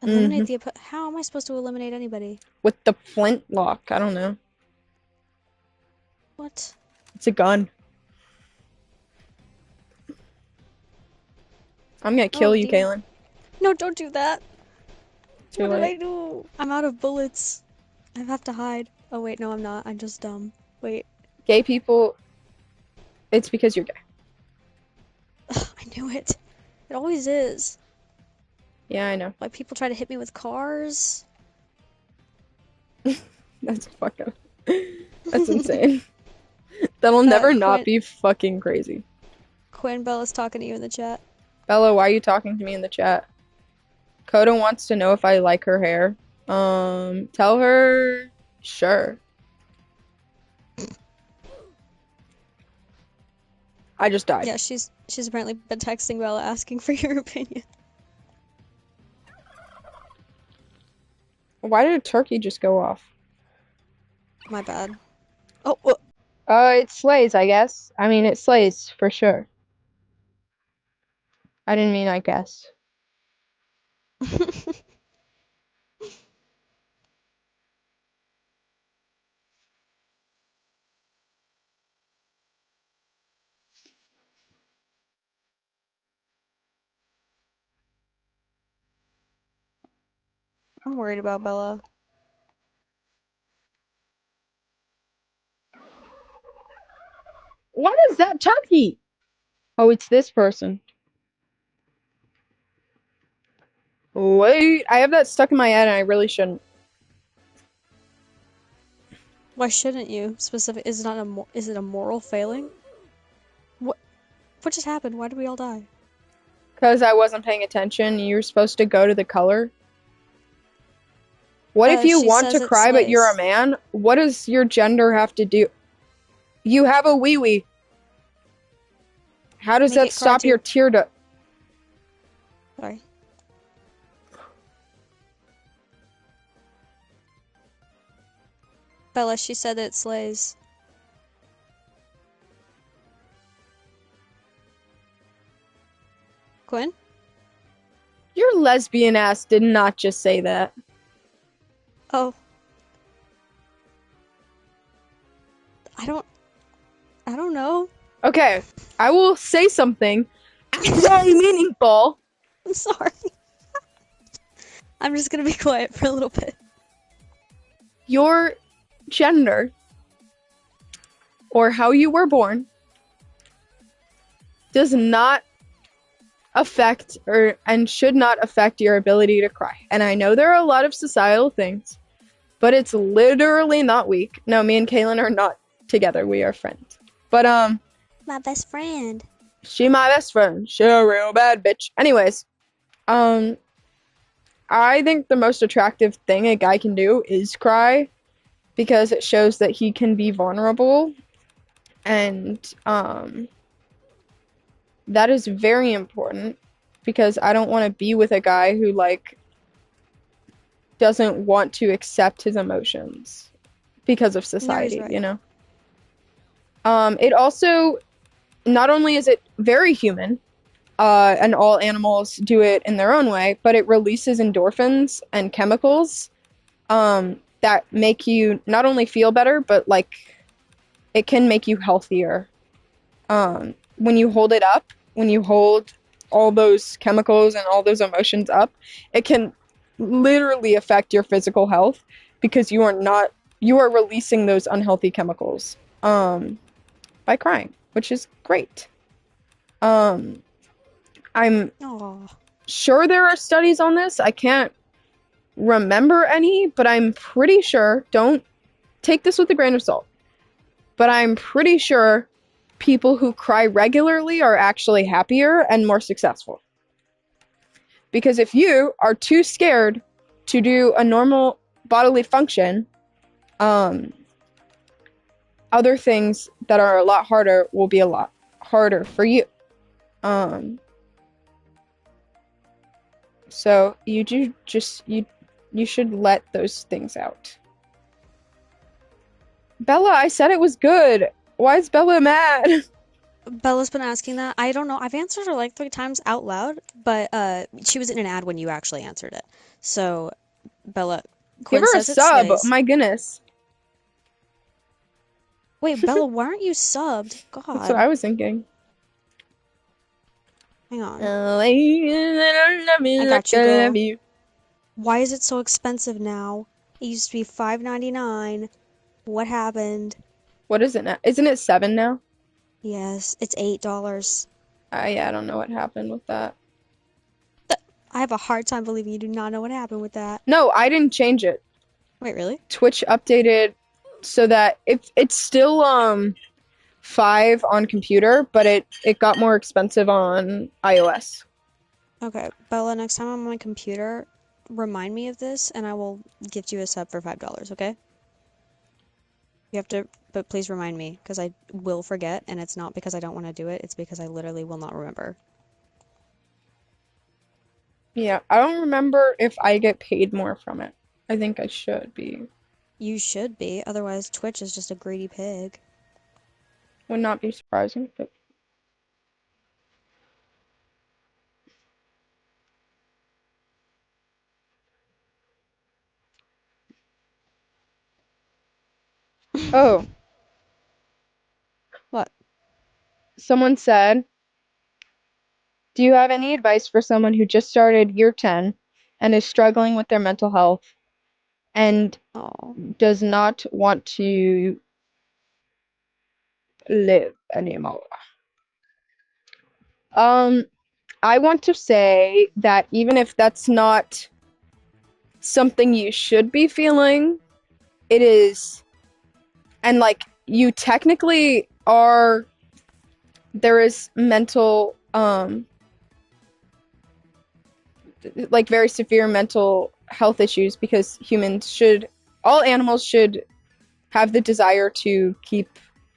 Eliminate the How am I supposed to eliminate anybody? With the flintlock. I don't know. What? It's a gun. I'm gonna Oh, kill you, dear. Kaylin. No, don't do that. Too What did late. I do? I'm out of bullets. I have to hide. Oh, wait, no, I'm not. I'm just dumb. Wait. Gay people, it's because you're gay. Ugh, I knew it. It always is. Yeah, I know. Why people try to hit me with cars? That's fucked up. That's insane. That'll never not Quinn, be fucking crazy. Quinn Bella's talking to you in the chat. Bella, why are you talking to me in the chat? Coda wants to know if I like her hair. Tell her, sure. I just died. Yeah, she's apparently been texting Bella asking for your opinion. Why did a turkey just go off? My bad. Oh, It slays, I guess. I mean, it slays for sure. I didn't mean I guess. I'm worried about Bella. What is that turkey? Oh, it's this person. Wait, I have that stuck in my head and I really shouldn't. Why shouldn't you? Specific? Is it not is it a moral failing? What? What just happened? Why did we all die? Because I wasn't paying attention. You were supposed to go to the color. What if you She want says to it cry but you're a slays. man? What does your gender have to do? You have a wee wee. How does Make that it cry stop too. your tear duct? Sorry. Bella, she said it slays. Quinn? Your lesbian ass did not just say that. Oh. I don't... I don't know. Okay, I will say something very meaningful. I'm sorry. I'm just gonna be quiet for a little bit. Your gender or how you were born does not affect or and should not affect your ability to cry. And I know there are a lot of societal things, but it's literally not weak. No, me and Kaylin are not together. We are friends. But My best friend. she my best friend. She a real bad bitch. Anyways, um I think the most attractive thing a guy can do is cry because it shows that he can be vulnerable and that is very important because I don't want to be with a guy who like doesn't want to accept his emotions because of No, he's society, right. you know. It also not only is it very human, and all animals do it in their own way, but it releases endorphins and chemicals that make you not only feel better, but like it can make you healthier. When you hold it up, when you hold all those chemicals and all those emotions up, it can literally affect your physical health because you are releasing those unhealthy chemicals by crying, which is great. Um, I'm Oh, sure there are studies on this. I can't remember any, but I'm pretty sure. Don't take this with a grain of salt, but I'm pretty sure people who cry regularly are actually happier and more successful. Because if you are too scared to do a normal bodily function, um, other things that are a lot harder will be a lot harder for you. Um, so you should let those things out. Bella, I said it was good. Why is Bella mad? Bella's been asking that. I don't know. I've answered her like 3 times out loud, but she was in an ad when you actually answered it. So, Bella, Give Quinn her a says it sub. slays. My goodness. Wait, Bella, why aren't you subbed? That's what God, I was thinking. hang on. Oh, I love I me like got you, I love girl. you. Why is it so expensive now? It used to be $5.99. What happened? What is it now? Isn't it 7 now? Yes, it's $8. Yeah, I don't know what happened with that. I have a hard time believing you do not know what happened with that. No, I didn't change it. Wait, really? Twitch updated so that it's still 5 on computer, but it got more expensive on iOS. Okay, Bella, next time I'm on my computer, remind me of this and I will gift you a sub for $5, okay? You have to, but please remind me because I will forget and it's not because I don't want to do it, it's because I literally will not remember. Yeah, I don't remember if I get paid more from it. I think I should be. You should be, otherwise Twitch is just a greedy pig. Would not be surprising, but oh, What? someone said, "Do you have any advice for someone who just started year 10 and is struggling with their mental health and Oh. does not want to live anymore?" Um, I want to say that even if that's not something you should be feeling, it is, and like you technically are, there is mental, like very severe mental health issues because all animals should have the desire to keep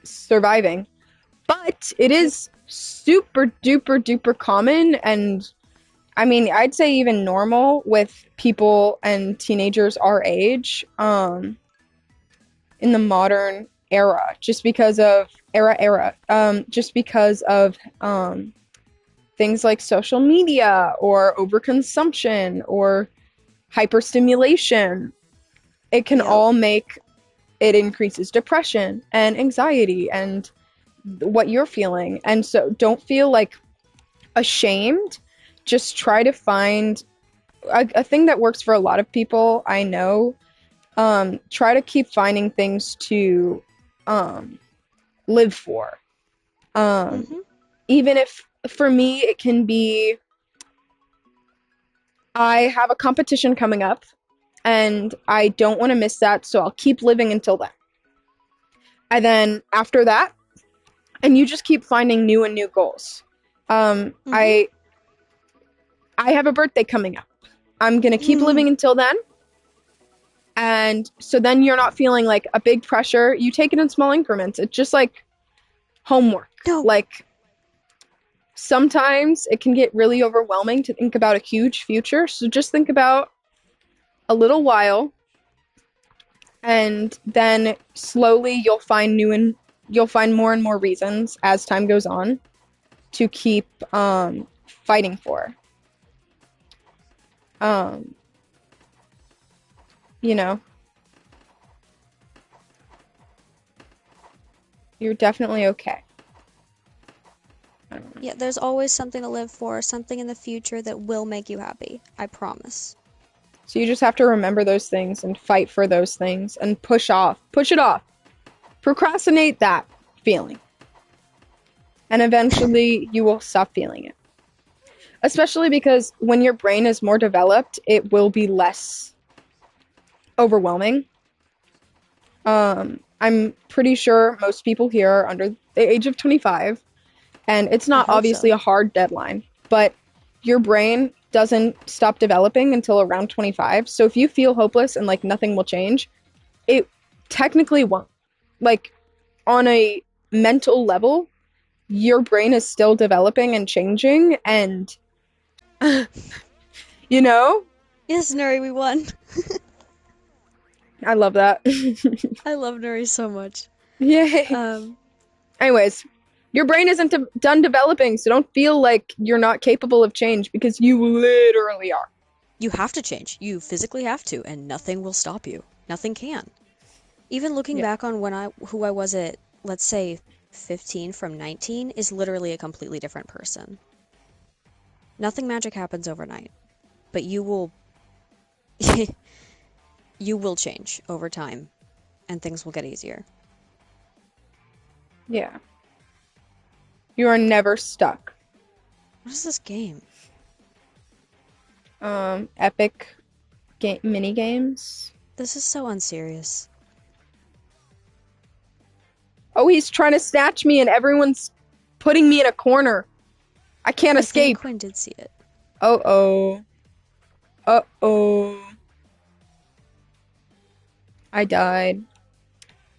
surviving. But it Yep. is super duper duper common and I mean, I'd say even normal with people and teenagers our age, in the modern era, just because of just because of things like social media or overconsumption or hyperstimulation. It can Yep. all make it increases depression and anxiety and what you're feeling. And so don't feel like ashamed. Just try to find a thing that works for a lot of people, I know. Try to keep finding things to um, live for. Um, Mm-hmm. Even if for me it can be I have a competition coming up and I don't want to miss that, so I'll keep living until then. And then after that, and you just keep finding new and new goals. Um, Mm-hmm. I I have a birthday coming up. I'm gonna keep living until then. And so then you're not feeling like a big pressure. You take it in small increments. It's just like homework. No. Like sometimes it can get really overwhelming to think about a huge future. So just think about a little while and then slowly you'll find more and more reasons as time goes on to keep fighting for. Um, you know, you're definitely okay. I don't know. Yeah, there's always something to live for, something in the future that will make you happy. I promise. So you just have to remember those things and fight for those things and push it off, procrastinate that feeling, and eventually you will stop feeling it. Especially because when your brain is more developed, it will be less overwhelming. I'm pretty sure most people here are under the age of 25, and it's I not hope obviously so. a hard deadline, but your brain doesn't stop developing until around 25. So if you feel hopeless and like nothing will change, it technically won't. Like on a mental level, your brain is still developing and changing, and you know, Yes, Nuri, we won. I love that. I love Nuri so much. Yay. Um, Anyways, your brain isn't done developing, so don't feel like you're not capable of change because you literally are. you have to change. You physically have to, and nothing will stop you. Nothing can. Even looking Yeah. back on who I was at, let's say, 15 from 19 is literally a completely different person. Nothing magic happens overnight, but you will change over time and things will get easier. Yeah. You are never stuck. What is this game? Epic mini games. This is so unserious. Oh, he's trying to snatch me and everyone's putting me in a corner. I can't I think escape. Quinn did see it. Uh-oh. Uh-oh. I died.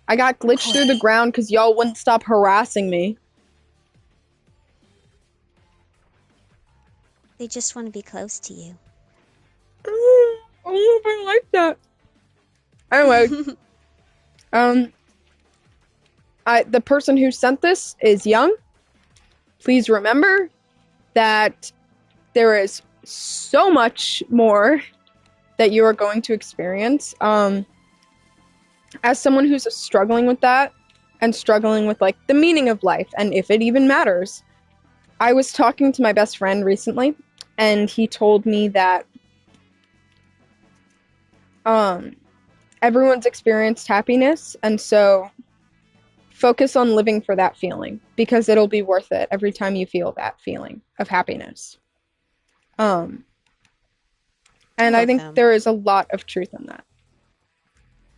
I got glitched through the ground because y'all wouldn't stop harassing me. They just want to be close to you. I don't know if I like that. Anyway, um, the person who sent this is young. Please remember that there is so much more that you are going to experience. As someone who's struggling with that and struggling with like the meaning of life and if it even matters, I was talking to my best friend recently, and he told me that um, everyone's experienced happiness, and so focus on living for that feeling because it'll be worth it every time you feel that feeling of happiness. Um, I and I love think him. there is a lot of truth in that.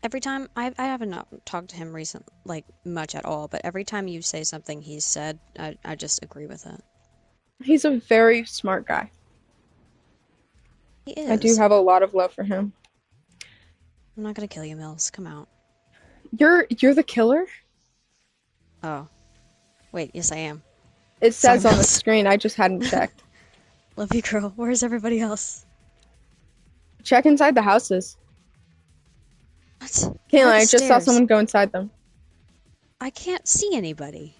Every time I haven't talked to him recent like much at all, but every time you say something he's said, I just agree with it. He's a very smart guy. He I do is. have a lot of love for him. I'm not gonna kill you, Mills. Come out. You're the killer? Oh, wait, yes I am. It Sorry, says on the Mills. screen. I just hadn't checked. Love you, girl. Where's everybody else? Check inside the houses. What? Where Kayla, are the I just saw stairs? someone go inside them. I can't see anybody.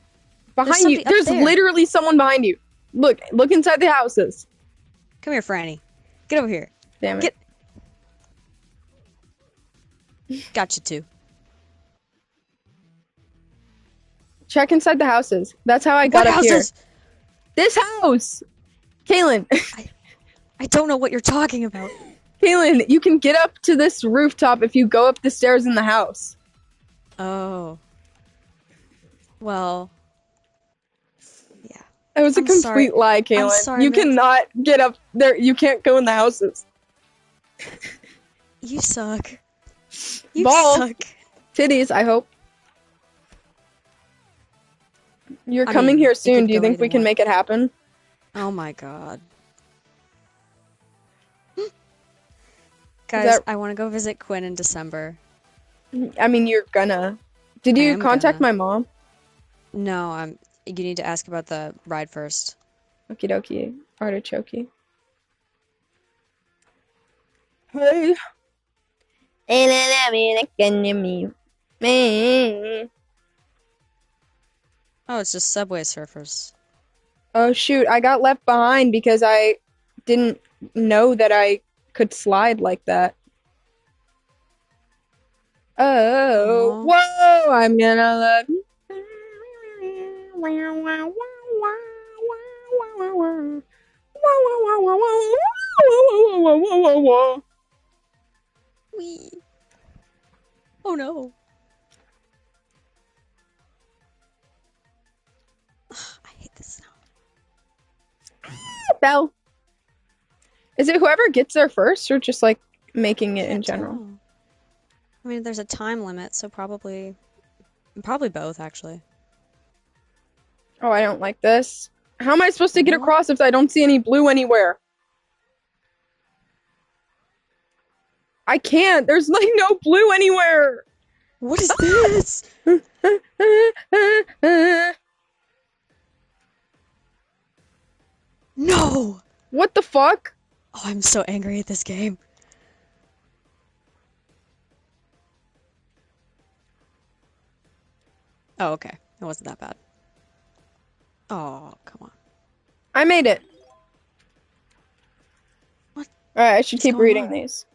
There's Behind you. somebody up There's there. literally someone behind you. Look inside the houses. Come here, Franny. Get over here. Damn it. Get. Got you too. Check inside the houses. That's how I What got up here. houses? This house! Kaylin, I I don't know what you're talking about. Kaylin, you can get up to this rooftop if you go up the stairs in the house. Oh. Well, yeah. It was a I'm sorry. complete lie, I'm Kaylin. sorry, You Mick. cannot get up there. You can't go in the houses. You suck. You Balls. suck. Titties, I hope. You're I coming mean, here it soon. could Do you go think either we can way. make it happen? Oh my god. Is Guys, that... I want to go visit Quinn in December. I mean, you're gonna... Did I you am contact gonna. my mom? No, you need to ask about the ride first. Okie dokie. Artichoke. Hey. Oh, it's just Subway Surfers. Oh shoot, I got left behind because I didn't know that I could slide like that. Oh, Aw. whoa, I'm gonna love you. Wee. Oh no. I hate this sound. Bell. Is it whoever gets there first or just like making it in Can't general? tell. I mean, there's a time limit, so probably both, actually. Oh, I don't like this. How am I supposed to get Aw. across if I don't see any blue anywhere? I can't. There's like no blue anywhere. What is this? No! What the fuck? Oh, I'm so angry at this game. Oh, okay. It wasn't that bad. Oh, come on. I made it. What Alright, I should is keep going reading on? these.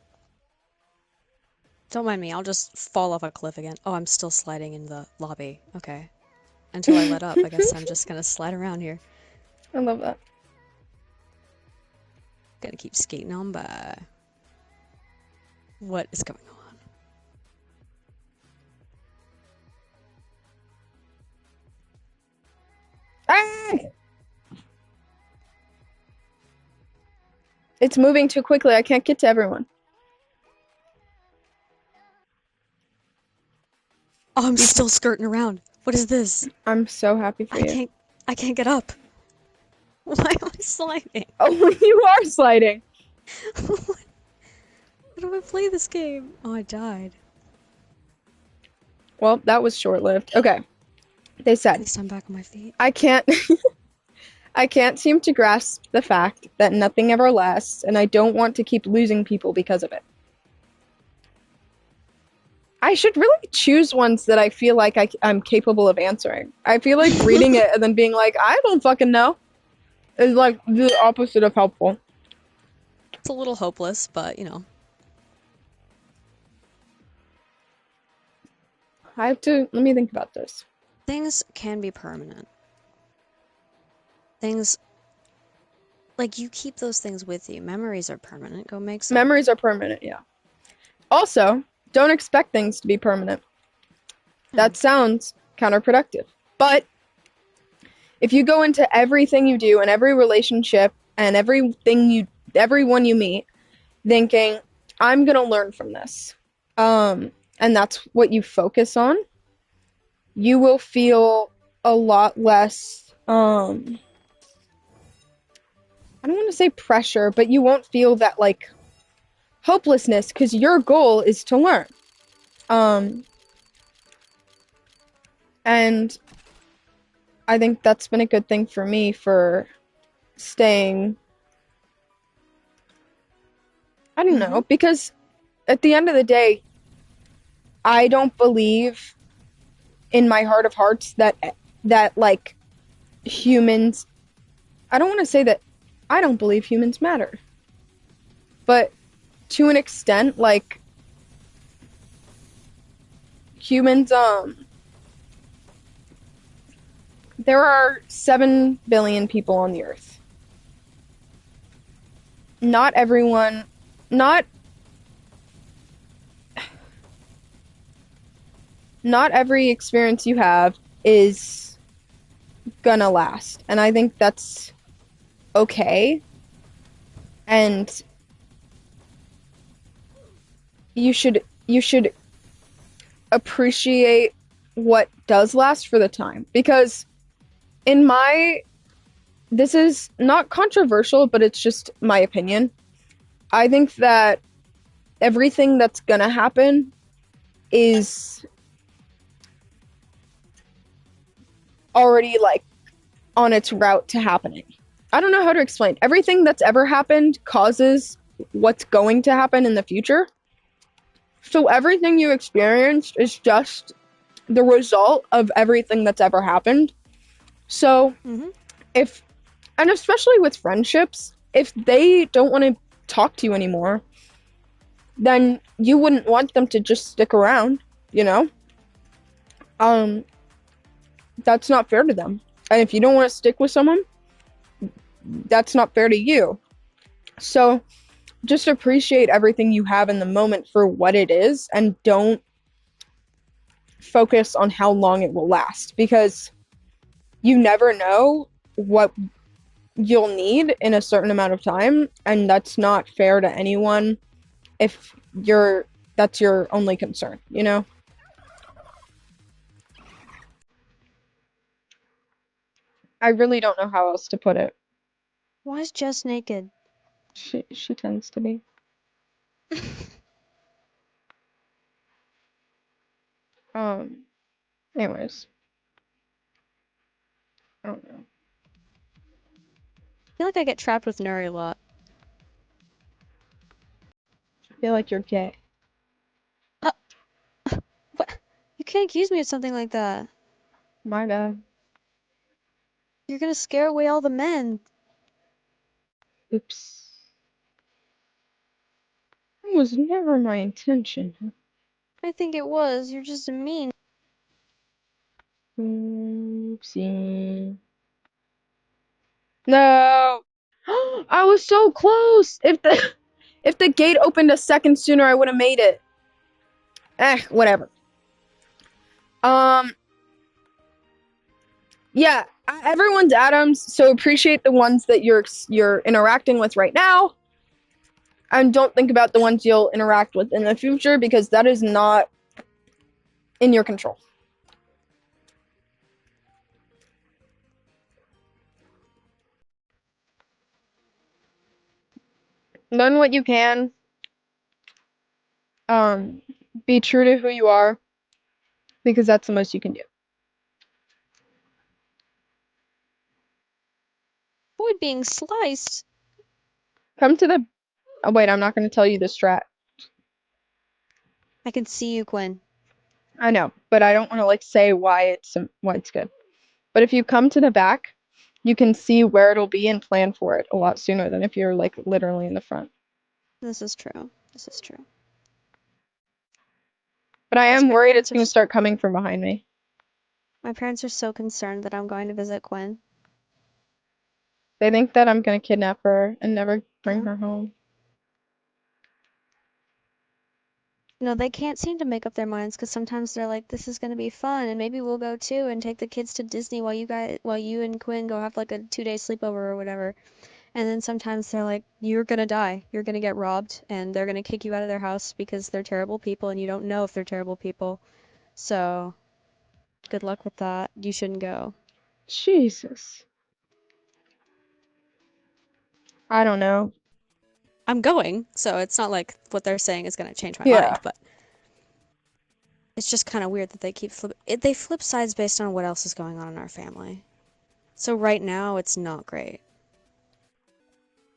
Don't mind me, I'll just fall off a cliff again. Oh, I'm still sliding in the lobby. Okay. Until I let up, I guess I'm just gonna slide around here. I love that. Gonna keep skating on by. What is going on? Ah! It's moving too quickly. I can't get to everyone. Oh, I'm still skirting around. What is this? I'm so happy for I you. can't I can't get up. Why am I sliding? Oh, you are sliding. How do I play this game? Oh, I died. Well, that was short-lived. Okay. They At said, least I'm back on my feet. I can't I can't seem to grasp the fact that nothing ever lasts, and I don't want to keep losing people because of it. I should really choose ones that I feel like I'm capable of answering. I feel like reading it and then being like, I don't fucking know, is like the opposite of helpful. It's a little hopeless, but you know. I have to, let me think about this. Things can be permanent. Things, like, you keep those things with you. Memories are permanent. Go make some. Memories are permanent, yeah. Also, don't expect things to be permanent. Yeah. That sounds counterproductive. But if you go into everything you do and every relationship and everyone you meet thinking, I'm gonna learn from this, and that's what you focus on, you will feel a lot less, I don't want to say pressure, but you won't feel that, like, hopelessness, because your goal is to learn. And I think that's been a good thing for me for staying, I don't know, because at the end of the day, I don't believe in my heart of hearts that like humans, I don't want to say that I don't believe humans matter. But to an extent, like humans There are 7 billion people on the earth. Not everyone, not not every experience you have is gonna last. And I think that's okay. And you should appreciate what does last for the time. Because in my this is not controversial, but it's just my opinion. I think that everything that's gonna happen is already like on its route to happening. I don't know how to explain. Everything that's ever happened causes what's going to happen in the future. So everything you experienced is just the result of everything that's ever happened. So Mm-hmm. if, and especially with friendships, if they don't want to talk to you anymore, then you wouldn't want them to just stick around, you know? Um, that's not fair to them. And if you don't want to stick with someone, that's not fair to you. So just appreciate everything you have in the moment for what it is and don't focus on how long it will last because you never know what you'll need in a certain amount of time and that's not fair to anyone if you're that's your only concern, you know? I really don't know how else to put it. Why is Jess naked? She tends to be. Um anyways, I don't know. I feel like I get trapped with Nuri a lot. I feel like you're gay. Uh, what? You can't accuse me of something like that. My bad. You're gonna scare away all the men. Oops. That was never my intention. I think it was. You're just mean. Oopsie. No. I was so close. If the gate opened a second sooner, I would have made it. Whatever. Um, yeah, everyone's atoms, so appreciate the ones that you're interacting with right now, and don't think about the ones you'll interact with in the future because that is not in your control. Learn what you can. Um, be true to who you are because that's the most you can do. Avoid being sliced. Come to the. Oh wait, I'm not going to tell you the strat. I can see you, Quinn. I know, but I don't want to like say why it's good. But if you come to the back, you can see where it'll be and plan for it a lot sooner than if you're like literally in the front. This is true. This is true. But I Because am worried it's going to start coming from behind me. my parents are so concerned that I'm going to visit Quinn. They think that I'm going to kidnap her and never bring Yeah. her home. No, they can't seem to make up their minds because sometimes they're like, "This is gonna be fun, and maybe we'll go too, and take the kids to Disney while you and Quinn go have like a 2 day sleepover or whatever." And then sometimes they're like, "You're gonna die. You're gonna get robbed, and they're gonna kick you out of their house because they're terrible people, and you don't know if they're terrible people. So good luck with that. You shouldn't go." Jesus. I don't know. I'm going, so it's not like what they're saying is gonna change my Yeah. mind, but it's just kind of weird that they flip sides based on what else is going on in our family. So right now, it's not great.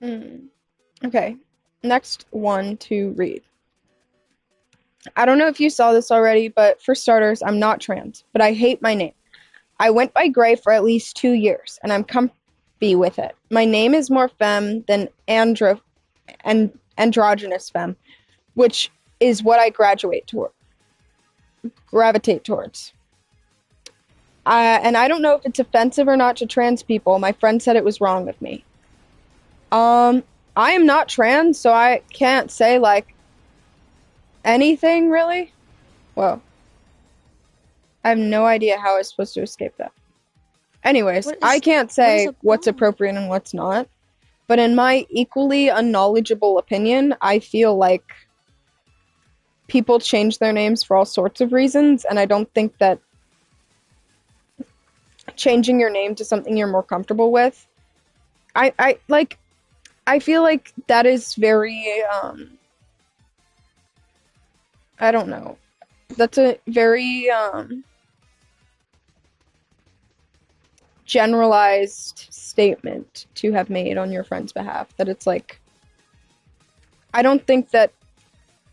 Hmm. Okay. Next one to read. I don't know if you saw this already, but for starters, I'm not trans, but I hate my name. I went by Gray for at least 2 years, and I'm comfy with it. My name is more femme than androgynous femme, which is what I gravitate towards. And I don't know if it's offensive or not to trans people. My friend said it was wrong of me. Um, I am not trans, so I can't say like anything really. Well, I have no idea how I was supposed to escape that. Anyways, I can't what is say a what's oh, appropriate and what's not. But in my equally unknowledgeable opinion, I feel like people change their names for all sorts of reasons, and I don't think that changing your name to something you're more comfortable with, I like I feel like that is very I don't know. That's a very generalized statement to have made on your friend's behalf. That it's like I don't think that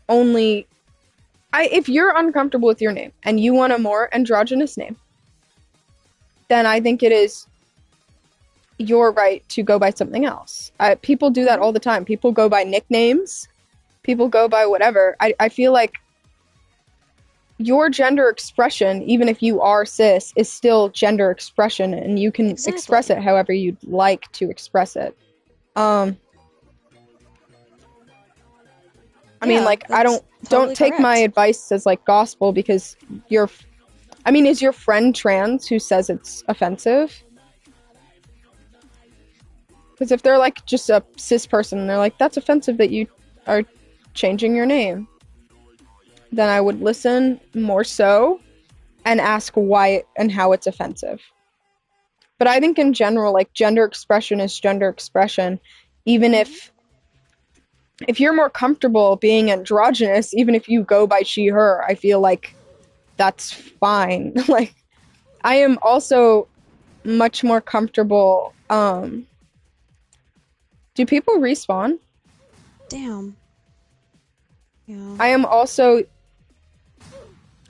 only I if you're uncomfortable with your name and you want a more androgynous name, then I think it is your right to go by something else. People do that mhm. all the time. People go by nicknames. People go by whatever. I feel like your gender expression, even if you are cis, is still gender expression, and you can express Exactly. it however you'd like to express it. Um, I mean, Yeah, like, I that's don't totally take my correct. advice as like gospel because you're. I mean, is your friend trans who says it's offensive? Because if they're like just a cis person, and they're like, that's offensive that you are changing your name, then I would listen more so and ask why and how it's offensive. But I think in general, like gender expression is gender expression. Even Mhm. if you're more comfortable being androgynous, even if you go by she her, I feel like that's fine. Like I am also much more comfortable. Do people respawn? Damn. Yeah. I am also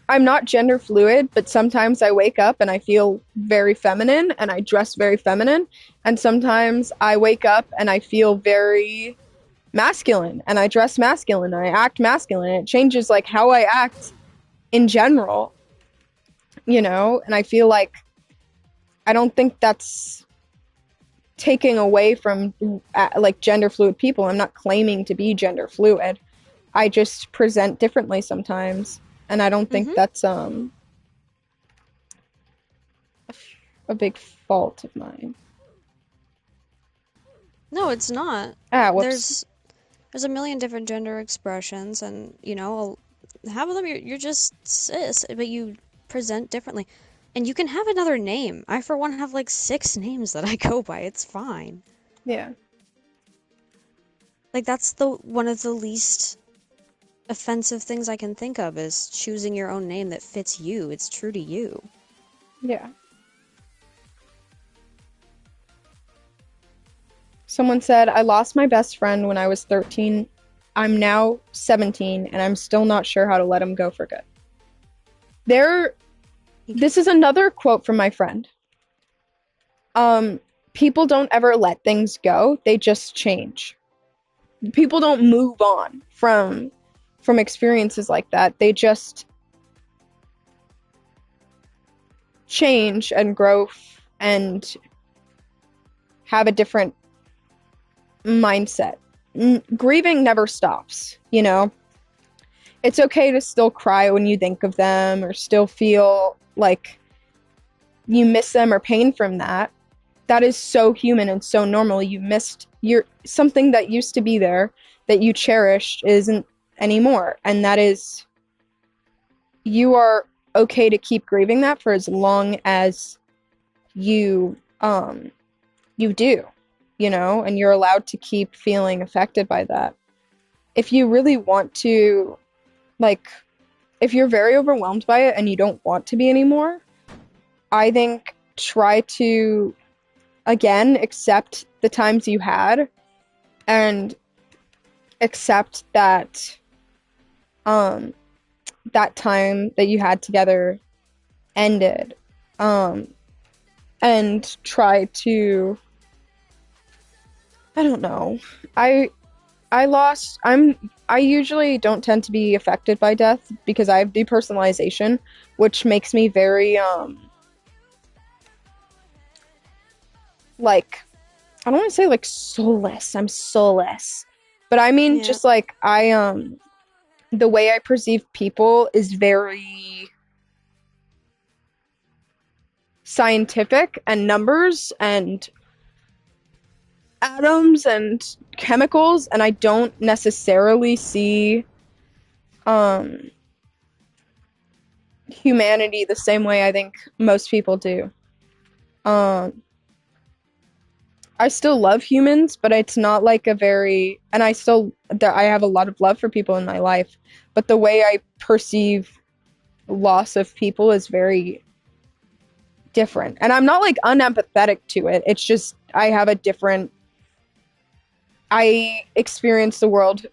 I'm not gender fluid, but sometimes I wake up and I feel very feminine and I dress very feminine. And sometimes I wake up and I feel very masculine and I dress masculine and I act masculine. It changes like how I act in general, you know? And I feel like I don't think that's taking away from like gender fluid people. I'm not claiming to be gender fluid. I just present differently sometimes. And I don't think Mhm. that's a big fault of mine. No, it's not. Ah, whoops. There's a million different gender expressions, and half of them you're just cis, but you present differently. And you can have another name. I, for one, have like six names that I go by. It's fine. Yeah. Like, that's the one of the least offensive things I can think of is choosing your own name that fits you. It's true to you. Yeah. Someone said, I lost my best friend when I was 13. I'm now 17 and I'm still not sure how to let him go for good. There, this is another quote from my friend. Um, People don't ever let things go. They just change. People don't move on from experiences like that. They just change and grow and have a different mindset. Grieving never stops, you know? It's okay to still cry when you think of them or still feel like you miss them or pain from that. That is so human and so normal. You missed your something that used to be there that you cherished isn't anymore. And that is you are okay to keep grieving that for as long as you you do, you know, and you're allowed to keep feeling affected by that. If you really want to like if you're very overwhelmed by it and you don't want to be anymore, I think try to again accept the times you had and accept that um that time that you had together ended. Um and try to I don't know. I I usually don't tend to be affected by death because I have depersonalization, which makes me very like I don't want to say like soulless. I'm soulless. But I mean Yeah. just like the way I perceive people is very scientific and numbers and atoms and chemicals, and I don't necessarily see um humanity the same way I think most people do. Um I still love humans, but it's not like a very, and I have a lot of love for people in my life, but the way I perceive loss of people is very different. And I'm not like unempathetic to it. It's just I have a different, I experience the world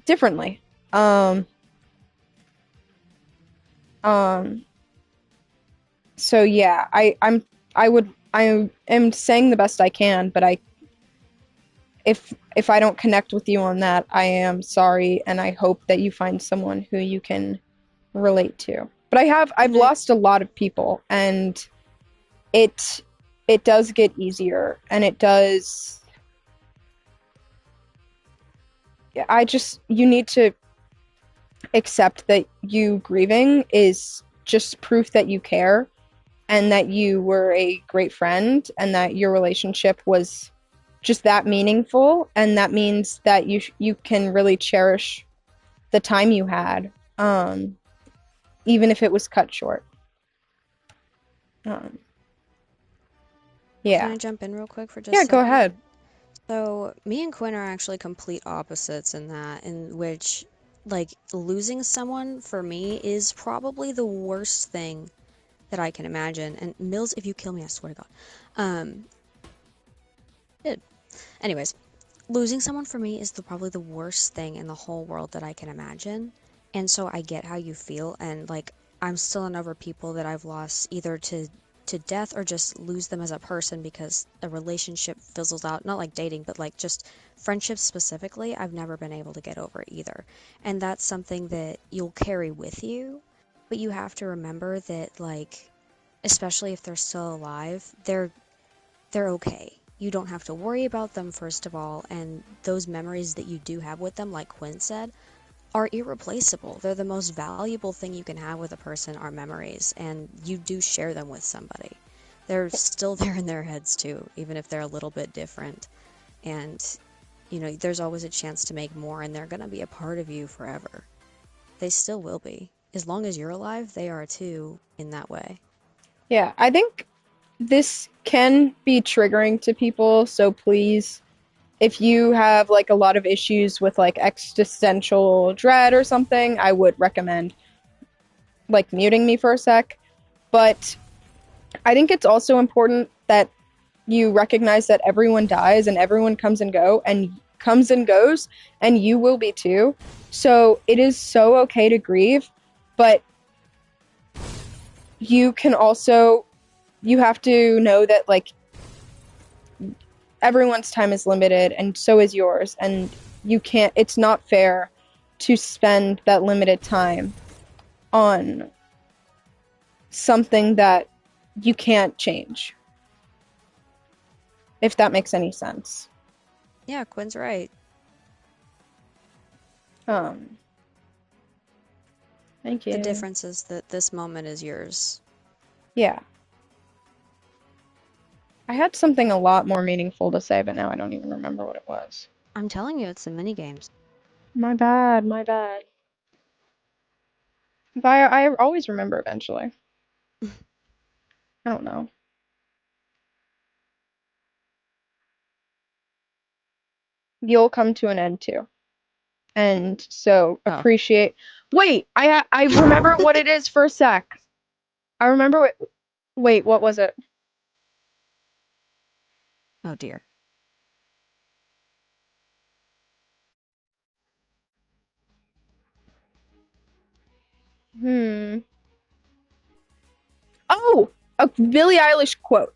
differently. Um, um, so yeah, I am saying the best I can, but if I don't connect with you on that, I am sorry, and I hope that you find someone who you can relate to. But I've And I lost a lot of people, and it it does get easier, and it does. I just you need to accept that you grieving is just proof that you care and that you were a great friend and that your relationship was just that meaningful, and that means that you can really cherish the time you had, even if it was cut short. Um, can yeah, I jump in real quick for just yeah. a Go second? ahead. So, me and Quinn are actually complete opposites in that, in which, like, losing someone for me is probably the worst thing that I can imagine. And Mills, if you kill me, I swear to God. Um, it, anyways, losing someone for me is probably the worst thing in the whole world that I can imagine. And so I get how you feel, and like I'm still in over people that I've lost either to death or just lose them as a person because a relationship fizzles out. Not like dating, but like just friendships specifically. I've never been able to get over either. And that's something that you'll carry with you, but you have to remember that like especially if they're still alive, they're okay. You don't have to worry about them, first of all, and those memories that you do have with them, like Quinn said, are irreplaceable. They're the most valuable thing you can have with a person are memories, and you do share them with somebody. They're still there in their heads too, even if they're a little bit different. And, there's always a chance to make more, and they're going to be a part of you forever. They still will be. As long as you're alive, they are too, in that way. Yeah, I think this can be triggering to people, so please, if you have like a lot of issues with like existential dread or something, I would recommend like muting me for a sec. But I think it's also important that you recognize that everyone dies and everyone comes and goes, and you will be too. So it is so okay to grieve, but you can also you have to know that like everyone's time is limited and so is yours, and you can't it's not fair to spend that limited time on something that you can't change, if that makes any sense. Yeah, Quinn's right. um thank The you. difference is that this moment is yours. Yeah, I had something a lot more meaningful to say, but now I don't even remember what it was. I'm telling you, it's the mini games. My bad, my bad. But I always remember eventually. I don't know. You'll come to an end too. And so Oh. appreciate. Wait, I remember what it is for a sec. I remember what. Wait, what was it? Oh dear. Hmm. Oh, a Billie Eilish quote.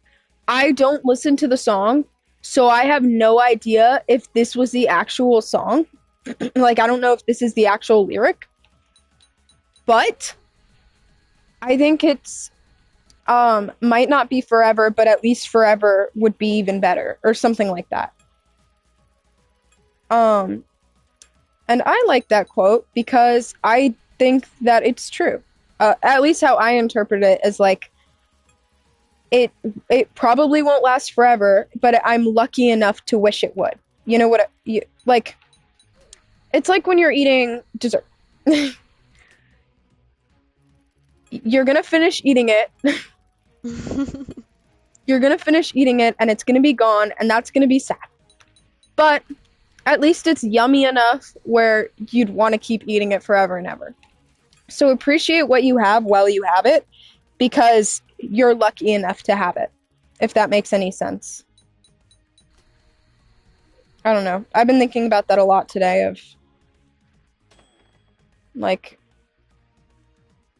I don't listen to the song, so I have no idea if this was the actual song. Like, I don't know if this is the actual lyric, but I think it's might not be forever, but at least forever would be even better, or something like that. Um, and I like that quote because I think that it's true. At least how I interpret it is like it it probably won't last forever, but I'm lucky enough to wish it would. You know what? Like it's like when you're eating dessert. You're gonna finish eating it. You're gonna finish eating it, and it's gonna be gone, and that's gonna be sad. But at least it's yummy enough where you'd want to keep eating it forever and ever. So appreciate what you have while you have it because you're lucky enough to have it, if that makes any sense. I don't know. I've been thinking about that a lot today of like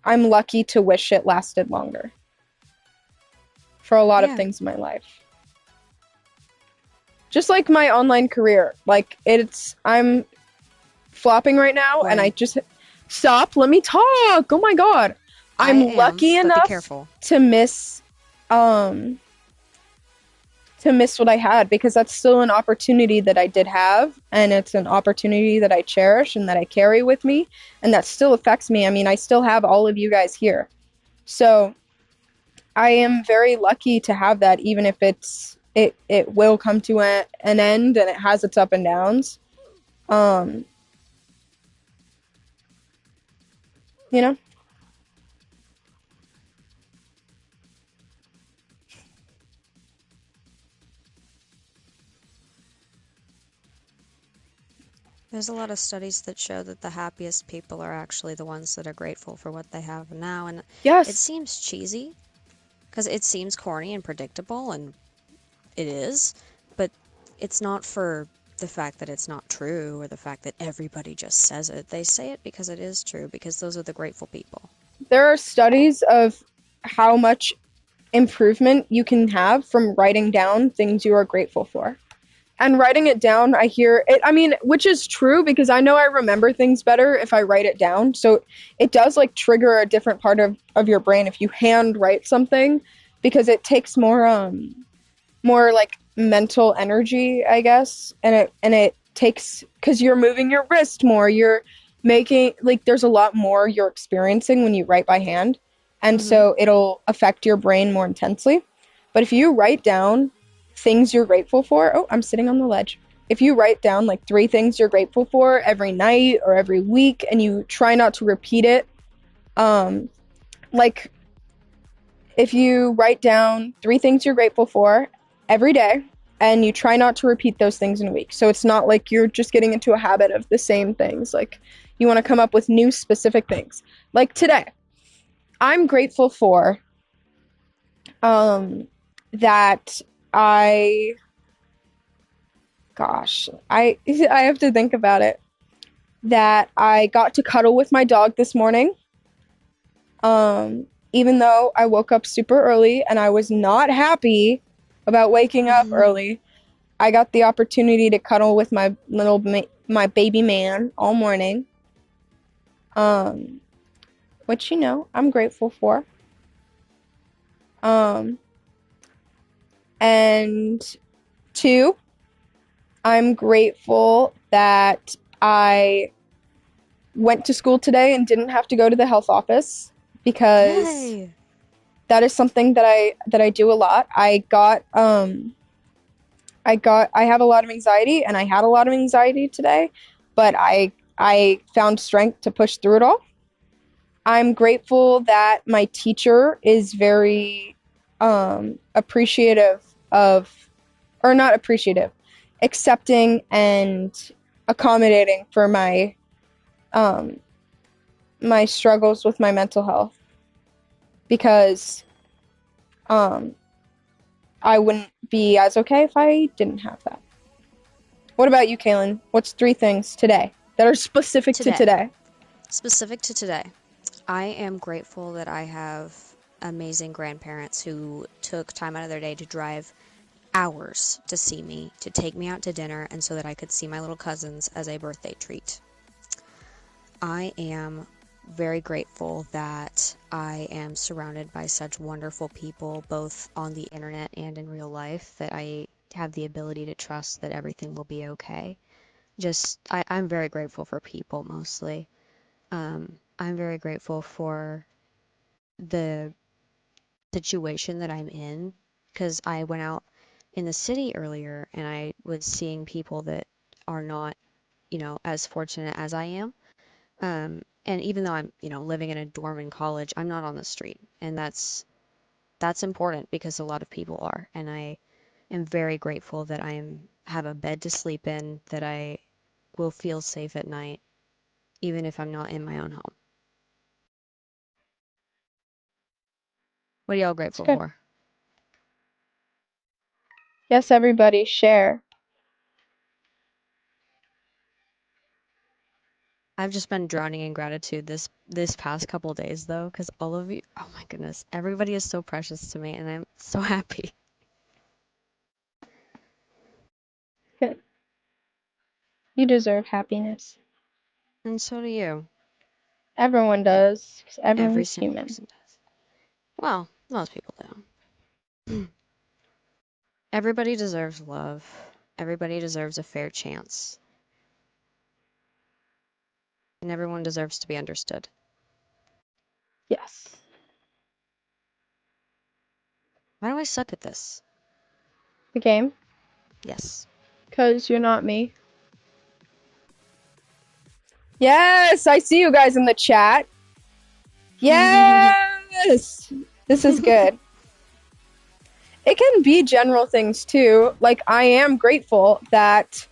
I'm lucky to wish it lasted longer for a lot of Yeah. things in my life. Just like my online career. Like I'm flopping right now and I Quinn, just stop, let me talk. Oh my god. I I'm am, lucky but be enough careful. to miss um what I had because that's still an opportunity that I did have and it's an opportunity that I cherish and that I carry with me and that still affects me. I mean, I still have all of you guys here. So, I am very lucky to have that even if it will come to an end and it has its up and downs. Um, you know? There's a lot of studies that show that the happiest people are actually the ones that are grateful for what they have now, and it Yes. seems cheesy because it seems corny and predictable, and it is, but it's not for the fact that it's not true or the fact that everybody just says it. They say it because it is true, because those are the grateful people. There are studies of how much improvement you can have from writing down things you are grateful for. And writing it down, I hear it, I mean, which is true because I know I remember things better if I write it down. So it does like trigger a different part of your brain if you hand write something because it takes more like mental energy, I guess. And it takes because you're moving your wrist more, you're making like there's a lot more you're experiencing when you write by hand. And Mm-hmm. so it'll affect your brain more intensely. But if you write down things you're grateful for, oh, I'm sitting on the ledge. If you write down like 3 things you're grateful for every night or every week and you try not to repeat it, um, like if you write down 3 things you're grateful for every day and you try not to repeat those things in a week. So it's not like you're just getting into a habit of the same things. Like you want to come up with new specific things. Like today, I'm grateful for um that I gosh, I have to think about it. That I got to cuddle with my dog this morning. Even though I woke up super early and I was not happy about waking up early, I got the opportunity to cuddle with my baby man all morning. Um, which I'm grateful for. Um, and two, I'm grateful that I went to school today and didn't have to go to the health office because Yay! that is something that I do a lot. I have a lot of anxiety and I had a lot of anxiety today, but I found strength to push through it all. I'm grateful that my teacher is very appreciative of or not appreciative, accepting and accommodating for um my struggles with my mental health because um I wouldn't be as okay if I didn't have that. What about you, Kaylin? What's 3 things today that are specific to Today, today? specific to today, I am grateful that I have amazing grandparents who took time out of their day to drive hours to see me, to take me out to dinner, and so that I could see my little cousins as a birthday treat. I am very grateful that I am surrounded by such wonderful people, both on the internet and in real life, that I have the ability to trust that everything will be okay. I'm very grateful for people mostly. I'm very grateful for the situation that I'm in because I went out in the city earlier and I was seeing people that are not, as fortunate as I am. And even though I'm, living in a dorm in college, I'm not on the street, and that's important because a lot of people are, and I am very grateful that have a bed to sleep in, that I will feel safe at night, even if I'm not in my own home. What are y'all It's grateful good. for? Yes, everybody, share. I've just been drowning in gratitude this past couple days though, because all of you, oh my goodness, everybody is so precious to me, and I'm so happy. Good. You deserve happiness. And so do you. Everyone does, 'cause Every everyone's single human. person does. Well, most people do. Everybody deserves love. Everybody deserves a fair chance. And everyone deserves to be understood. Yes. Why do I suck at this? The game? Yes. 'Cause you're not me. Yes, I see you guys in the chat. Yes! This is good. It can be general things too. Like, I am grateful that.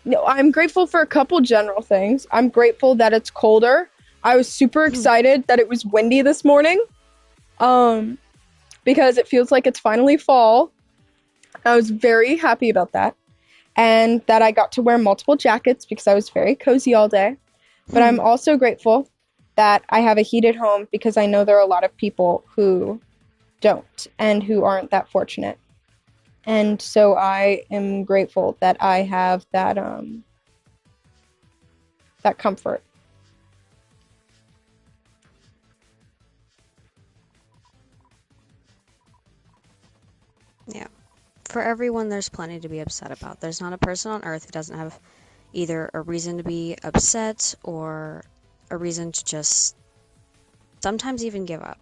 No, I'm grateful for a couple general things. I'm grateful that it's colder. I was super excited that it was windy this morning. Um, because it feels like it's finally fall. I was very happy about that. And that I got to wear multiple jackets because I was very cozy all day. But I'm also grateful that I have a heated home because I know there are a lot of people who don't and who aren't that fortunate. And so I am grateful that I have that comfort. Yeah. For everyone, there's plenty to be upset about. There's not a person on earth who doesn't have either a reason to be upset or a reason to just sometimes even give up.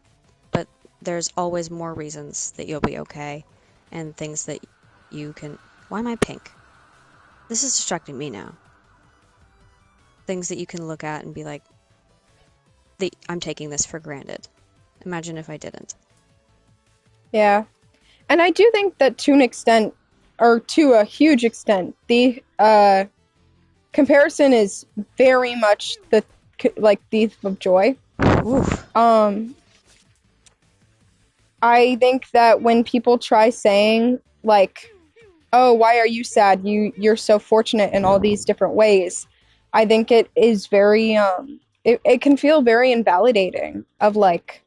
But there's always more reasons that you'll be okay and things that you can. Why am I pink? This is distracting me now. Things that you can look at and be like, I'm taking this for granted. Imagine if I didn't. Yeah. And I do think that to an extent, or to a huge extent, the comparison is very much the thief of joy. Oof. I think that when people try saying like, "Oh, why are you sad? You're so fortunate in all these different ways," I think it is very it can feel very invalidating. Of like,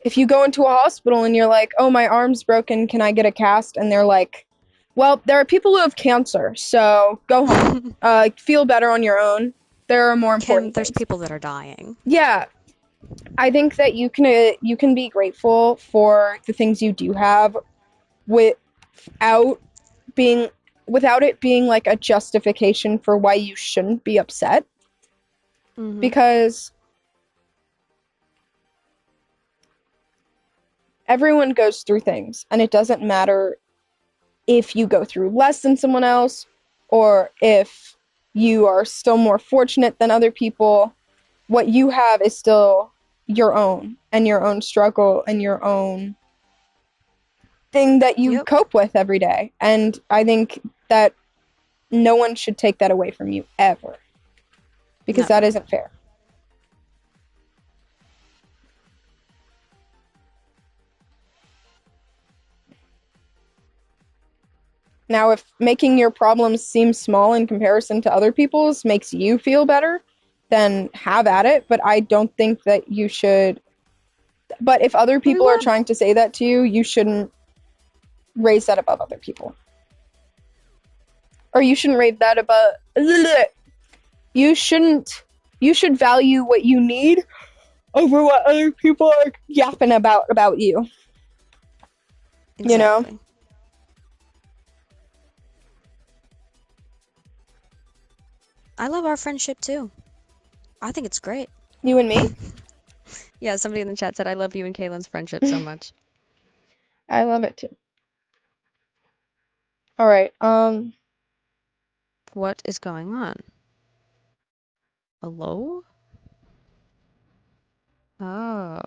if you go into a hospital and you're like, "Oh, my arm's broken. Can I get a cast?" and they're like, "Well, there are people who have cancer, so go home. Feel better on your own. There are more Kim, important there's things." people that are dying. Yeah, I think that you can be grateful for the things you do have without being without it being like a justification for why you shouldn't be upset, Mm-hmm. because everyone goes through things and it doesn't matter if you go through less than someone else or if you are still more fortunate than other people. What you have is still your own and your own struggle and your own thing that you Yep. cope with every day. And I think that no one should take that away from you ever, because that Never. isn't fair. Now, if making your problems seem small in comparison to other people's makes you feel better, then have at it. But I don't think that you should. But if other We people are would. trying to say that to you, you shouldn't raise that above other people. Or you shouldn't raise that above. You shouldn't You should value what you need over what other people are yapping about you. You know? Exactly. I love our friendship too. I think it's great. You and me? Yeah, somebody in the chat said, I love you and Kaylin's friendship so much. I love it too. All right. What is going on? Hello? Oh.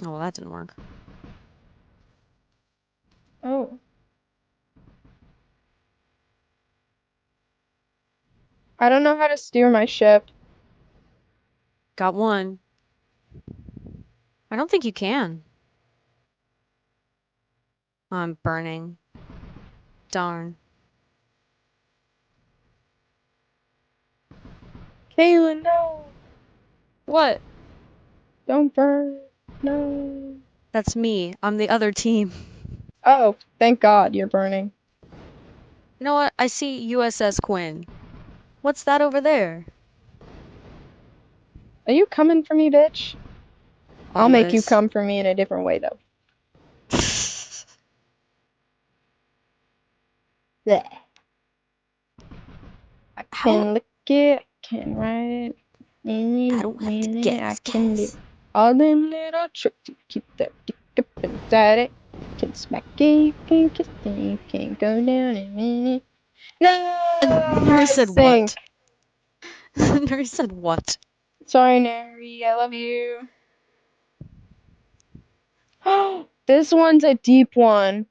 Oh, well, that didn't work. Oh. I don't know how to steer my ship. Got one. I don't think you can. I'm burning. Darn. Kaylin, no. What? Don't burn. No. That's me. I'm the other team. Oh, thank God you're burning. You know what? I see USS Quinn. What's that over there? Are you coming for me, bitch? I'll make you Almost. come for me in a different way, though. Bleh. I How? can lick it, I can write it, I any don't have to minute I guess. can do Guess. all them little tricks to keep that dick up inside it. Can smack it, you can kiss it, you can go down in a minute. No, Nuri I said sink. what? Nuri said what? Sorry, Neri, I love you. This one's a deep one.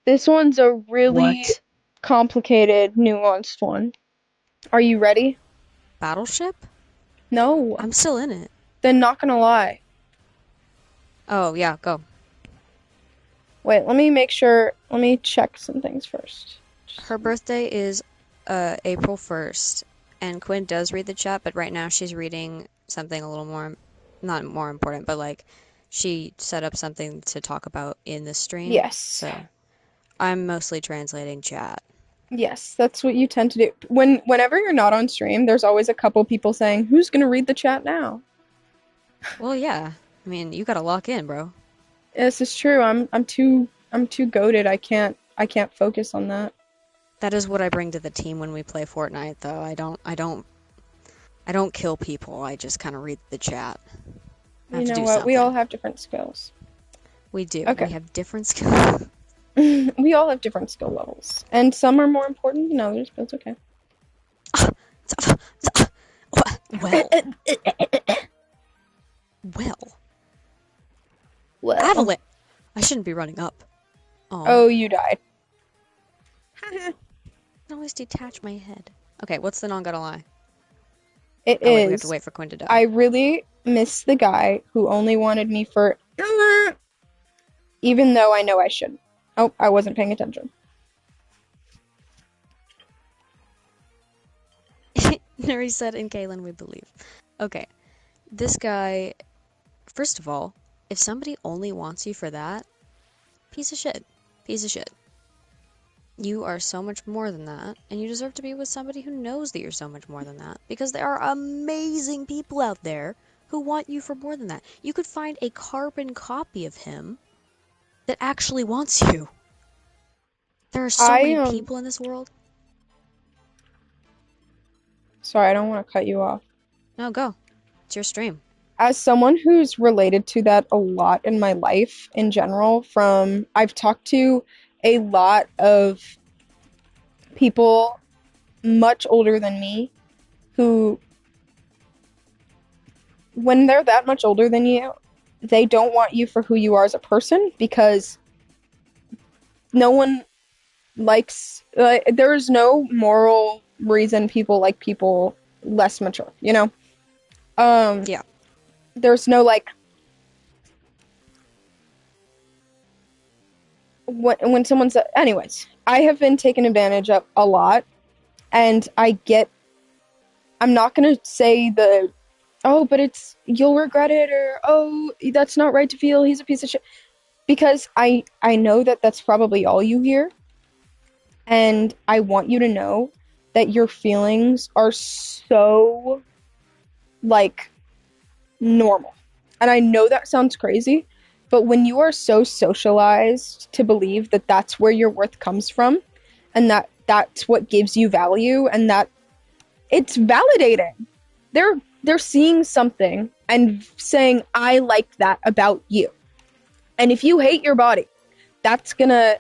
This one's a really What? complicated, nuanced one. Are you ready? Battleship? No. I'm still in it. Then not gonna lie. Oh, yeah, go. Wait, let me make sure. Let me check some things first. Her birthday is April 1st, and Quinn does read the chat, but right now she's reading something a little more, not more important, but like she set up something to talk about in the stream, Yes. so I'm mostly translating chat. Yes, that's what you tend to do. Whenever you're not on stream, there's always a couple people saying, "Who's gonna read the chat now?" Well, yeah. I mean, you gotta lock in, bro. This is true. I'm too goated. I can't focus on that. That is what I bring to the team when we play Fortnite, though. I don't kill people. I just kind of read the chat. I You have to know do what? We all something. have different skills. We do. We Okay. have different skills. We all have different skill levels, and some are more important than others, but it's okay. Well, well. Well. Avalanche. I shouldn't be running up. Oh. Oh, you died. I always detach my head. Okay, what's the non gotta lie? It Oh wait, we have to is. wait for Quinn to I die. really miss the guy who only wanted me for, even though I know I shouldn't. Oh, I wasn't paying attention. Nuri said, in Kaylin we believe. Okay, this guy, first of all, if somebody only wants you for that, piece of shit. Piece of shit. You are so much more than that, and you deserve to be with somebody who knows that you're so much more than that, because there are amazing people out there who want you for more than that. You could find a carbon copy of him that actually wants you. There are so I many people in this world. Sorry, I don't want to cut you off. No, go. It's your stream. As someone who's related to that a lot in my life in general, I've talked to a lot of people much older than me who, when they're that much older than you, they don't want you for who you are as a person because no one likes, there is no moral reason people like people less mature, you know? Yeah. There's no like, when someone's, anyways, I have been taken advantage of a lot, and I'm not gonna say oh, but you'll regret it, or, oh, that's not right to feel, he's a piece of shit. because I know that that's probably all you hear, and I want you to know that your feelings are so like normal. And I know that sounds crazy, but when you are so socialized to believe that that's where your worth comes from and that that's what gives you value and that it's validating. They're seeing something and saying I like that about you. And if you hate your body, that's gonna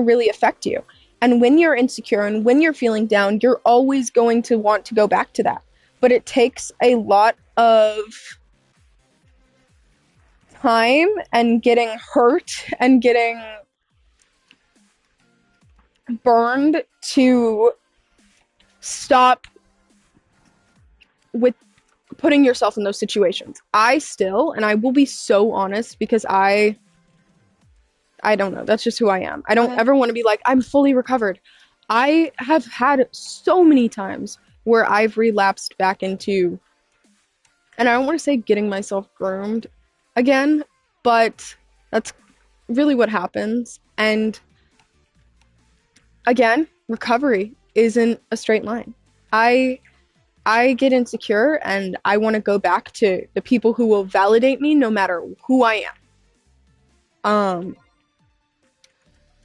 really affect you. And when you're insecure and when you're feeling down, you're always going to want to go back to that. But it takes a lot of time and getting hurt and getting burned to stop with putting yourself in those situations. I still, and I will be so honest because I don't know, that's just who I am. I don't Okay. ever want to be like I'm fully recovered. I have had so many times where I've relapsed back into, and I don't want to say getting myself groomed again, but that's really what happens. And again, recovery isn't a straight line. I I get insecure and I want to go back to the people who will validate me no matter who I am.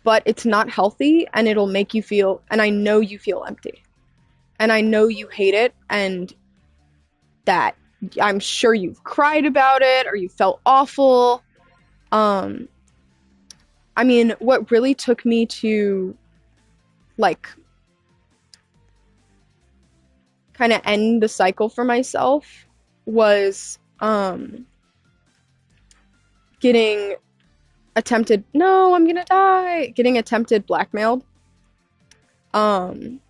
But it's not healthy and it'll make you feel, and I know you feel empty. And I know you hate it and that I'm sure you've cried about it or you felt awful. Um I mean, what really took me to like kind of end the cycle for myself was getting attempted, no, I'm gonna die, getting attempted blackmailed. Um,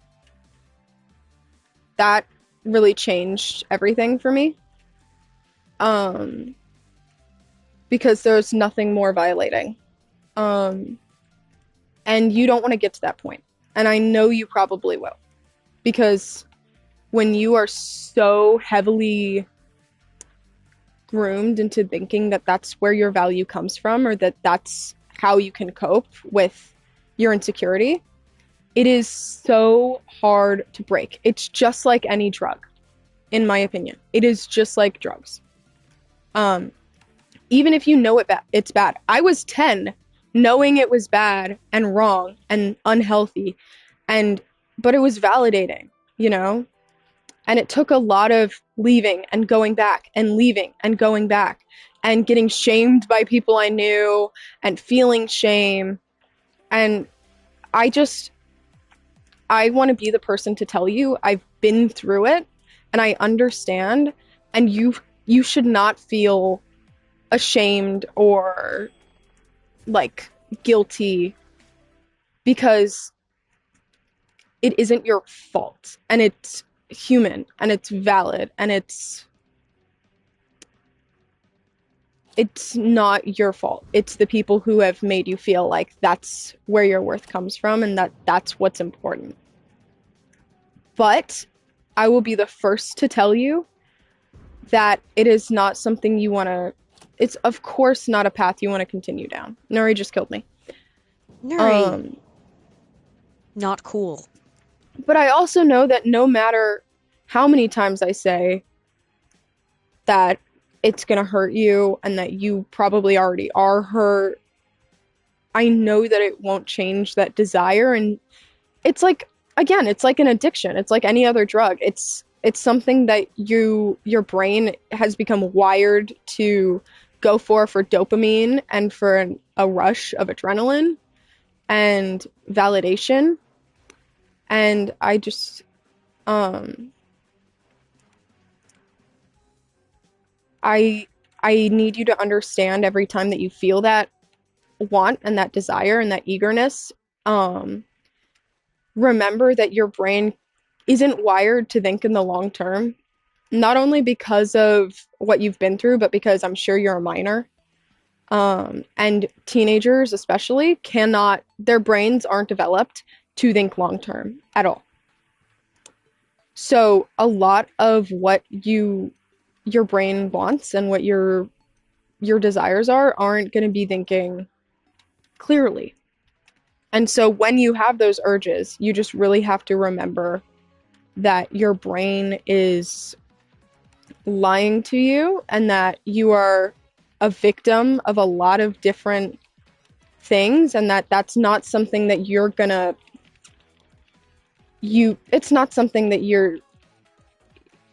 that really changed everything for me. Um, because there's nothing more violating. Um, and you don't want to get to that point. And I know you probably will. Because when you are so heavily groomed into thinking that that's where your value comes from or that that's how you can cope with your insecurity, it is so hard to break. It's just like any drug, in my opinion. It is just like drugs. Um, Even if you know it's bad. I was 10 knowing it was bad and wrong and unhealthy and but it was validating, you know? And it took a lot of leaving and going back and leaving and going back and getting shamed by people I knew and feeling shame. And I just, I want to be the person to tell you I've been through it and I understand. And you should not feel ashamed or like guilty because it isn't your fault and it's human and it's valid and it's not your fault. It's the people who have made you feel like that's where your worth comes from and that that's what's important. But I will be the first to tell you that it is not something you want to, it's of course not a path you want to continue down. Nuri just killed me. Nuri, Um, not cool. but I also know that no matter how many times I say that it's going to hurt you and that you probably already are hurt, I know that it won't change that desire. And it's like, again, it's like an addiction. It's like any other drug. It's something that your brain has become wired to go for dopamine and for a rush of adrenaline and validation. And I just um I I need you to understand every time that you feel that want and that desire and that eagerness, um remember that your brain isn't wired to think in the long term, not only because of what you've been through, but because I'm sure you're a minor. And teenagers, especially, cannot, their brains aren't developed to think long term at all. So, a lot of what your brain wants and what your desires are aren't going to be thinking clearly. And so when you have those urges, you just really have to remember that your brain is lying to you and that you are a victim of a lot of different things, and that that's not something that you're gonna it's not something that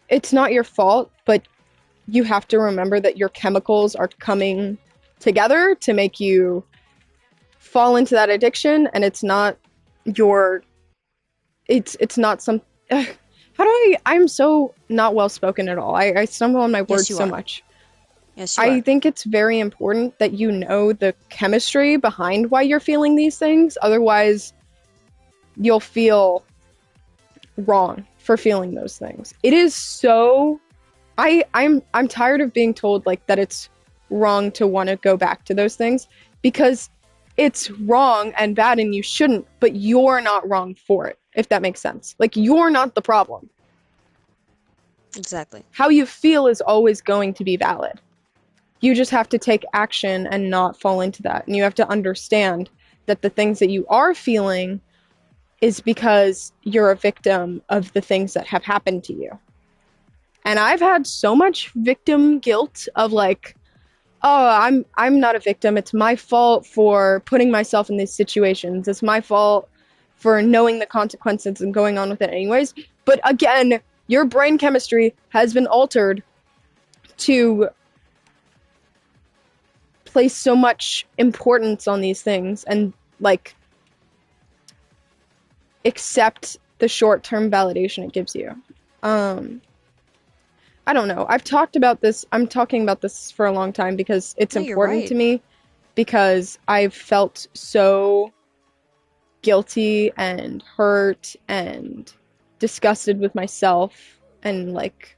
it's not your fault, but you have to remember that your chemicals are coming together to make you fall into that addiction, and it's not your it's not some how do I'm so not well spoken at all. I stumble on my Yes, words you so are. much. Yes, you I are. think it's very important that you know the chemistry behind why you're feeling these things. Otherwise, you'll feel wrong for feeling those things. It is so I'm tired of being told like that it's wrong to want to go back to those things, because it's wrong and bad and you shouldn't, but you're not wrong for it, if that makes sense. Like, you're not the problem. Exactly. How you feel is always going to be valid. You just have to take action and not fall into that. And you have to understand that the things that you are feeling is because you're a victim of the things that have happened to you. And I've had so much victim guilt of like, oh, I'm not a victim. It's my fault for putting myself in these situations. It's my fault for knowing the consequences and going on with it anyways. But again, your brain chemistry has been altered to place so much importance on these things and like accept the short-term validation it gives you. Um I don't know. I've talked about this. I'm talking about this for a long time because it's No, you're important right. to me, because I've felt so guilty and hurt and disgusted with myself, and like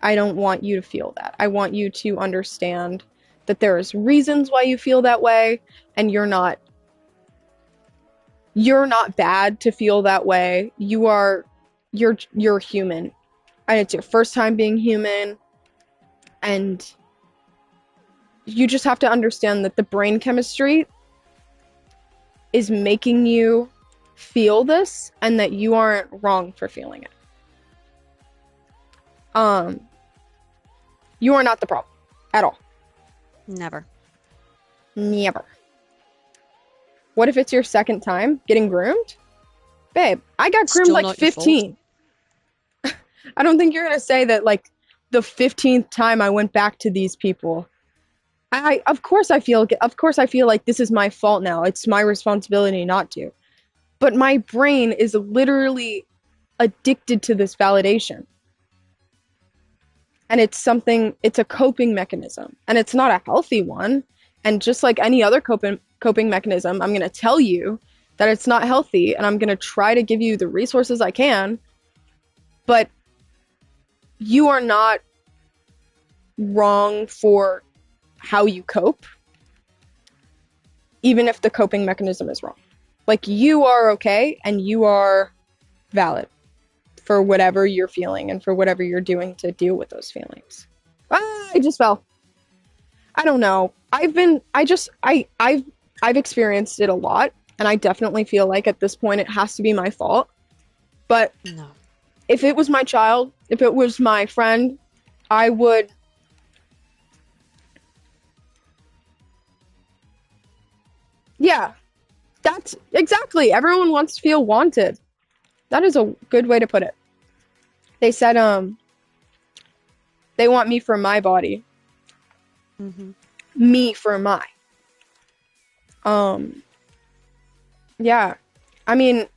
I don't want you to feel that. I want you to understand that there is reasons why you feel that way, and you're not bad to feel that way. You're human, and it's your first time being human, and you just have to understand that the brain chemistry is making you feel this and that you aren't wrong for feeling it. Um you are not the problem at all. Never. Never. What if it's your second time getting groomed? Babe, I got groomed Still like not your fault. 15. I don't think you're going to say that like the 15th time I went back to these people. Of course I feel like this is my fault now. It's my responsibility not to. But my brain is literally addicted to this validation. And it's a coping mechanism. And it's not a healthy one. And just like any other coping mechanism, I'm going to tell you that it's not healthy, and I'm going to try to give you the resources I can. But you are not wrong for how you cope, even if the coping mechanism is wrong. Like, you are okay and you are valid for whatever you're feeling and for whatever you're doing to deal with those feelings. I just fell. I don't know. I've experienced it a lot, and I definitely feel like at this point it has to be my fault. But No. if it was my child, if it was my friend, I would. Yeah, that's exactly. Everyone wants to feel wanted. That is a good way to put it. They said, they want me for my body, Mm-hmm. me for my. Um, yeah. I mean,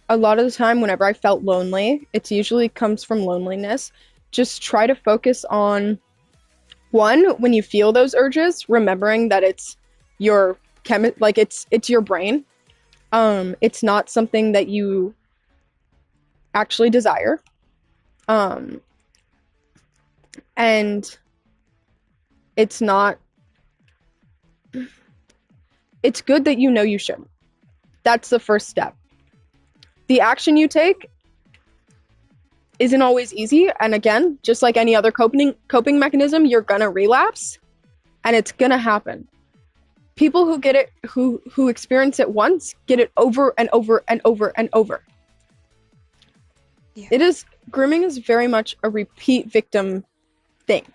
a lot of the time, whenever I felt lonely, it usually comes from loneliness. Just try to focus on one, when you feel those urges, remembering that it's your like it's your brain. It's not something that you actually desire. Um, and it's not it's good that you know you shouldn't. That's the first step. The action you take isn't always easy, and again, just like any other coping mechanism, you're gonna relapse, and it's gonna happen. people who get it, who experience it once, get it over and over and over and over. Yeah. It is grooming is very much a repeat victim thing.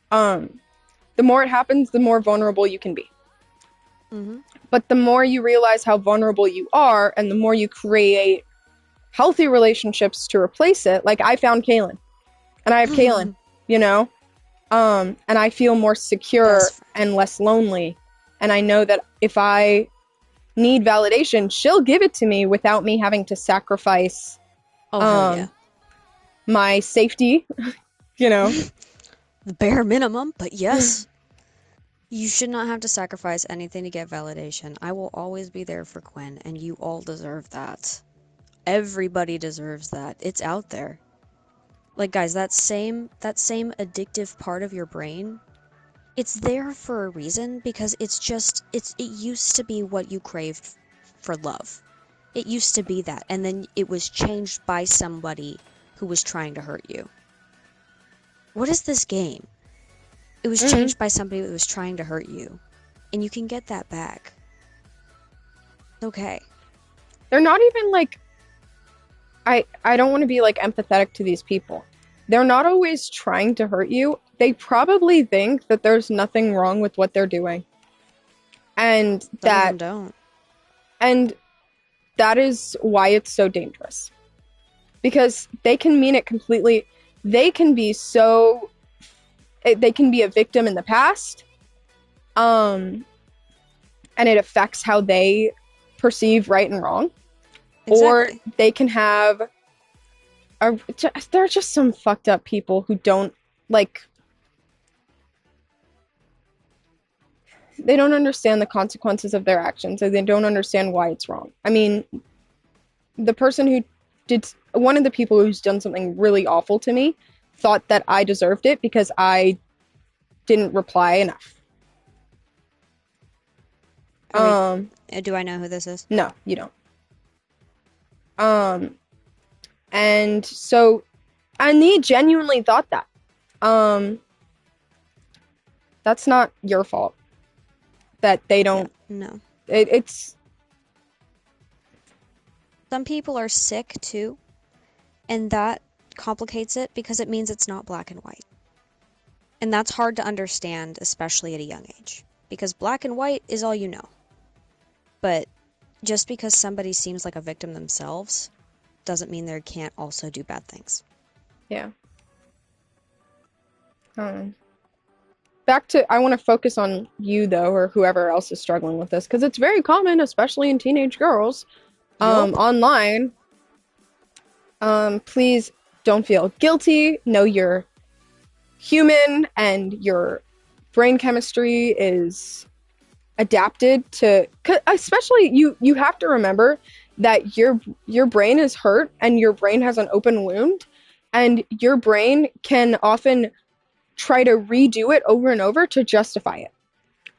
The more it happens, the more vulnerable you can be. Mm-hmm. But the more you realize how vulnerable you are, and the more you create healthy relationships to replace it, like I found Kaylin, and I have Kaylin, you know, and I feel more secure Best friend. and less lonely, and I know that if I need validation, she'll give it to me without me having to sacrifice Oh, hell yeah. um my safety, you know. The bare minimum, but yes. You should not have to sacrifice anything to get validation. I will always be there for Quinn, and you all deserve that. Everybody deserves that. It's out there. Like guys, that same addictive part of your brain, it's there for a reason because it used to be what you craved for love. It used to be that, and then it was changed by somebody who was trying to hurt you. What is this game? It was Mm-hmm. changed by somebody that was trying to hurt you, and you can get that back. Okay. They're not even like I don't want to be like empathetic to these people. They're not always trying to hurt you. They probably think that there's nothing wrong with what they're doing. And Some of that them don't. and that is why it's so dangerous. Because they can mean it completely. They can be so they can be a victim in the past. Um and it affects how they perceive right and wrong. Or Exactly. they can have there are just some fucked up people who don't like they don't understand the consequences of their actions, and they don't understand why it's wrong. I mean, the person who did one of the people who's done something really awful to me thought that I deserved it because I didn't reply enough. Are we? Um, Do I know who this is? no, you don't. Um, and so, and he genuinely thought that. Um, that's not your fault that they Yeah. don't. No. It's Some people are sick too, and that complicates it because it means it's not black and white. And that's hard to understand, especially at a young age, because black and white is all you know. But just because somebody seems like a victim themselves doesn't mean they can't also do bad things. yeah. Back to I want to focus on you though, or whoever else is struggling with this, because it's very common, especially in teenage girls, Yup. online. Please don't feel guilty. Know you're human, and your brain chemistry is adapted to. Especially you have to remember that your brain is hurt, and your brain has an open wound, and your brain can often try to redo it over and over to justify it.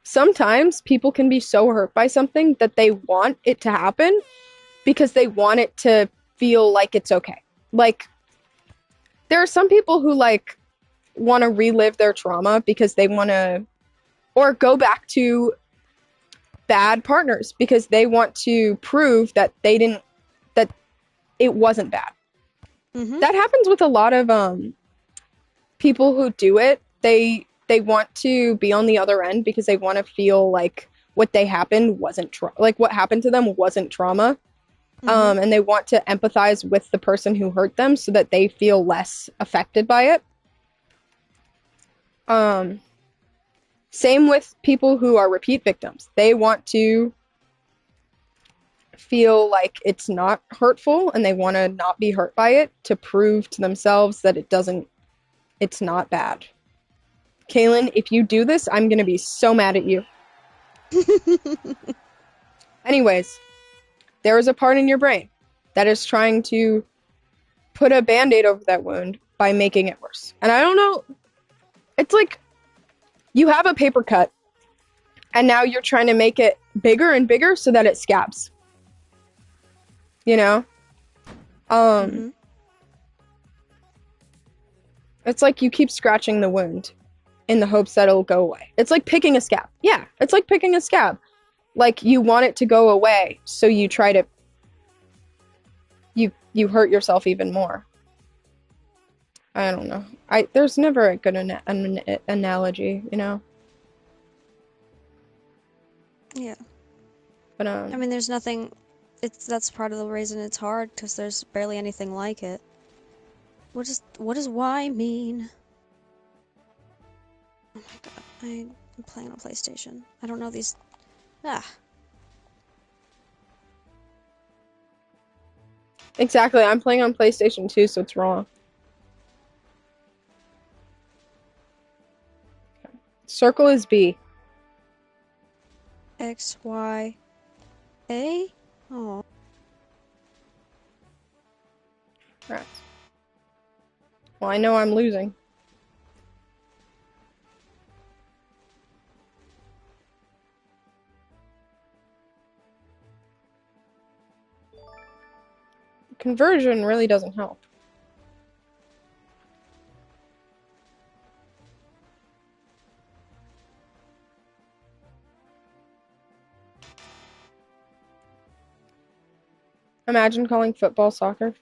Sometimes people can be so hurt by something that they want it to happen because they want it to feel like it's okay. Like, there are some people who like want to relive their trauma because they want to, or go back to bad partners because they want to prove that they didn't, that it wasn't bad. Mm-hmm. That happens with a lot of people who do it. They want to be on the other end because they want to feel like what they happened wasn't like what happened to them wasn't trauma. Mm-hmm. And they want to empathize with the person who hurt them so that they feel less affected by it. Same with people who are repeat victims. They want to feel like it's not hurtful, and they want to not be hurt by it to prove to themselves that it's not bad. Kaylin, if you do this, I'm gonna be so mad at you. Anyways, there is a part in your brain that is trying to put a band-aid over that wound by making it worse. And I don't know, it's like you have a paper cut and now you're trying to make it bigger and bigger so that it scabs. You know? Mm-hmm. It's like you keep scratching the wound in the hopes that it'll go away. It's like picking a scab. Yeah, it's like picking a scab. Like you want it to go away, so you try to you hurt yourself even more. I don't know. There's never a good analogy, you know. Yeah. But I mean, there's nothing. That's part of the reason it's hard because there's barely anything like it. What does why mean? Oh my god, I'm playing on PlayStation. I don't know these. Ah. exactly, I'm playing on PlayStation 2, so it's wrong. Circle is B. X, Y, A? Oh. Right. Well, I know I'm losing. Conversion really doesn't help. Imagine calling football soccer.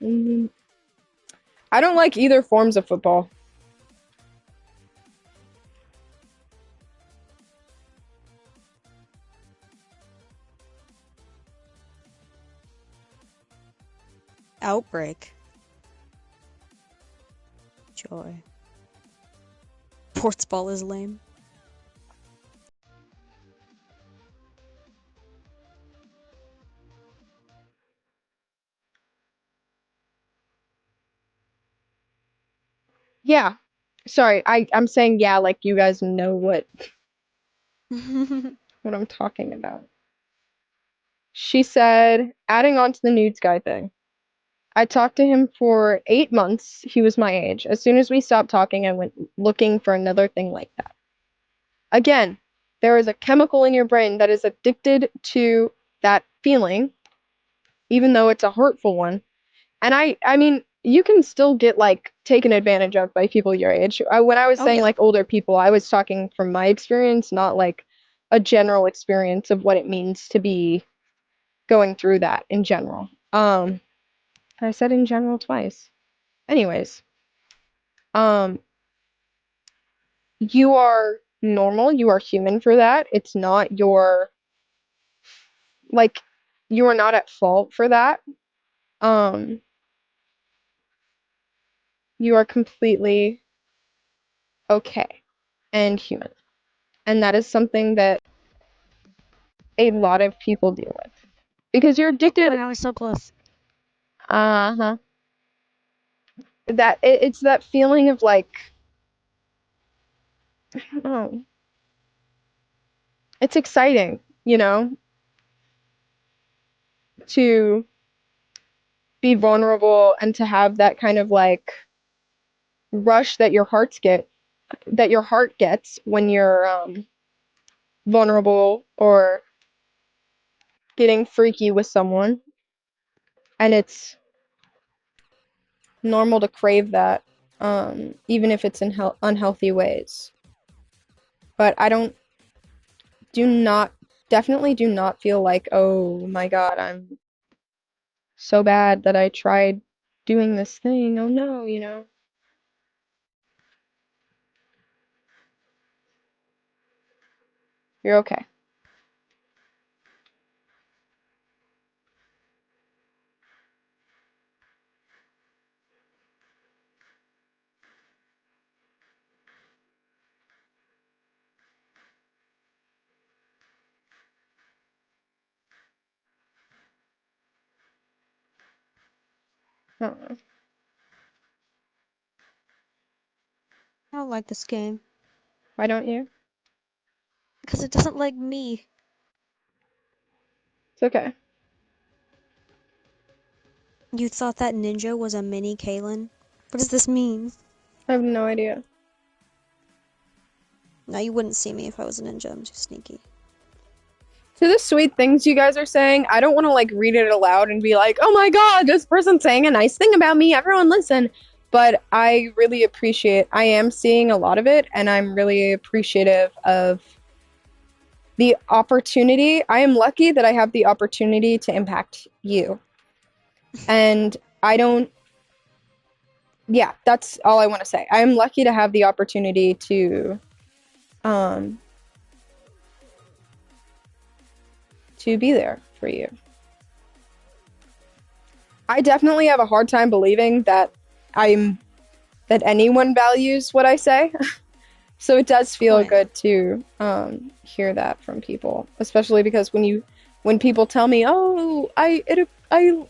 I don't like either forms of football. Outbreak. Joy. Sports ball is lame. Yeah. Sorry, I'm saying yeah like you guys know what I'm talking about. She said, adding on to the nudes guy thing. I talked to him for 8 months. He was my age. As soon as we stopped talking, I went looking for another thing like that. Again, there is a chemical in your brain that is addicted to that feeling, even though it's a hurtful one. And I mean, you can still get like taken advantage of by people your age. When I was Oh saying yeah. like older people, I was talking from my experience, not like a general experience of what it means to be going through that in general. I said in general twice. Anyways, um, you are normal, you are human for that. It's not your like you are not at fault for that. Um, you are completely okay and human. And that is something that a lot of people deal with. Because you're addicted. I was so close. Uh-huh. It's that feeling of like, oh, it's exciting, you know, to be vulnerable and to have that kind of like rush that your heart gets when you're vulnerable or getting freaky with someone, and it's normal to crave that, even if it's in unhealthy ways. But I don't do not definitely do not feel like, oh my god, I'm so bad that I tried doing this thing. Oh no, you know. You're okay. I don't know. I don't like this game. Why don't you? Because it doesn't like me. It's okay. You thought that ninja was a mini Kaylin? What does this mean? I have no idea. No, you wouldn't see me if I was a ninja. I'm too sneaky. To the sweet things you guys are saying, I don't want to like read it aloud and be like, oh my god, this person's saying a nice thing about me. Everyone listen. But I am seeing a lot of it, and I'm really appreciative of the opportunity. I am lucky that I have the opportunity to impact you. And I don't, yeah, that's all I want to say. I am lucky to have the opportunity um, to be there for you. I definitely have a hard time believing that I'm that anyone values what I say. So it does feel Quinn. good to hear that from people, especially because when people tell me, "Oh, I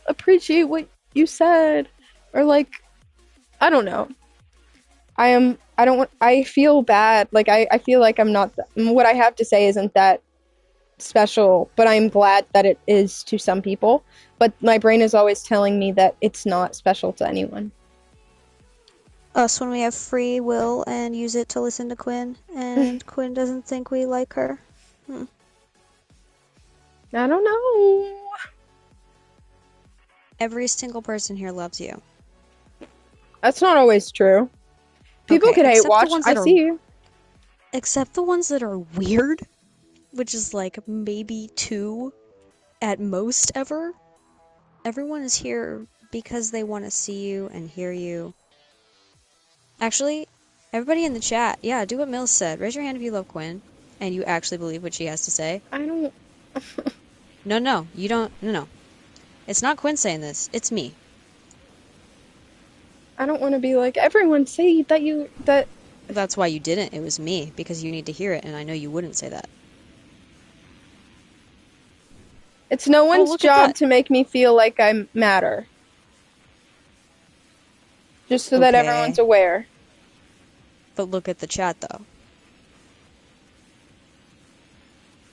appreciate what you said," or like I don't know, I don't want I feel bad. Like I feel like I'm not what I have to say isn't that special, but I'm glad that it is to some people. But my brain is always telling me that it's not special to anyone. Us when we have free will and use it to listen to Quinn, and Quinn doesn't think we like her. Hmm. I don't know. Every single person here loves you. That's not always true. People Okay, could hate watch. I see you. except the ones that are weird, which is like maybe two at most ever. Everyone is here because they want to see you and hear you. Actually, everybody in the chat, yeah, do what Mills said. Raise your hand if you love Quinn and you actually believe what she has to say. I don't. No, no, you don't. No, no. It's not Quinn saying this. It's me. I don't want to be like everyone say that you that That's why you didn't. It was me because you need to hear it, and I know you wouldn't say that. it's no Oh, one's look at job that. to make me feel like I matter. Just so that everyone's Okay. aware. But look at the chat, though.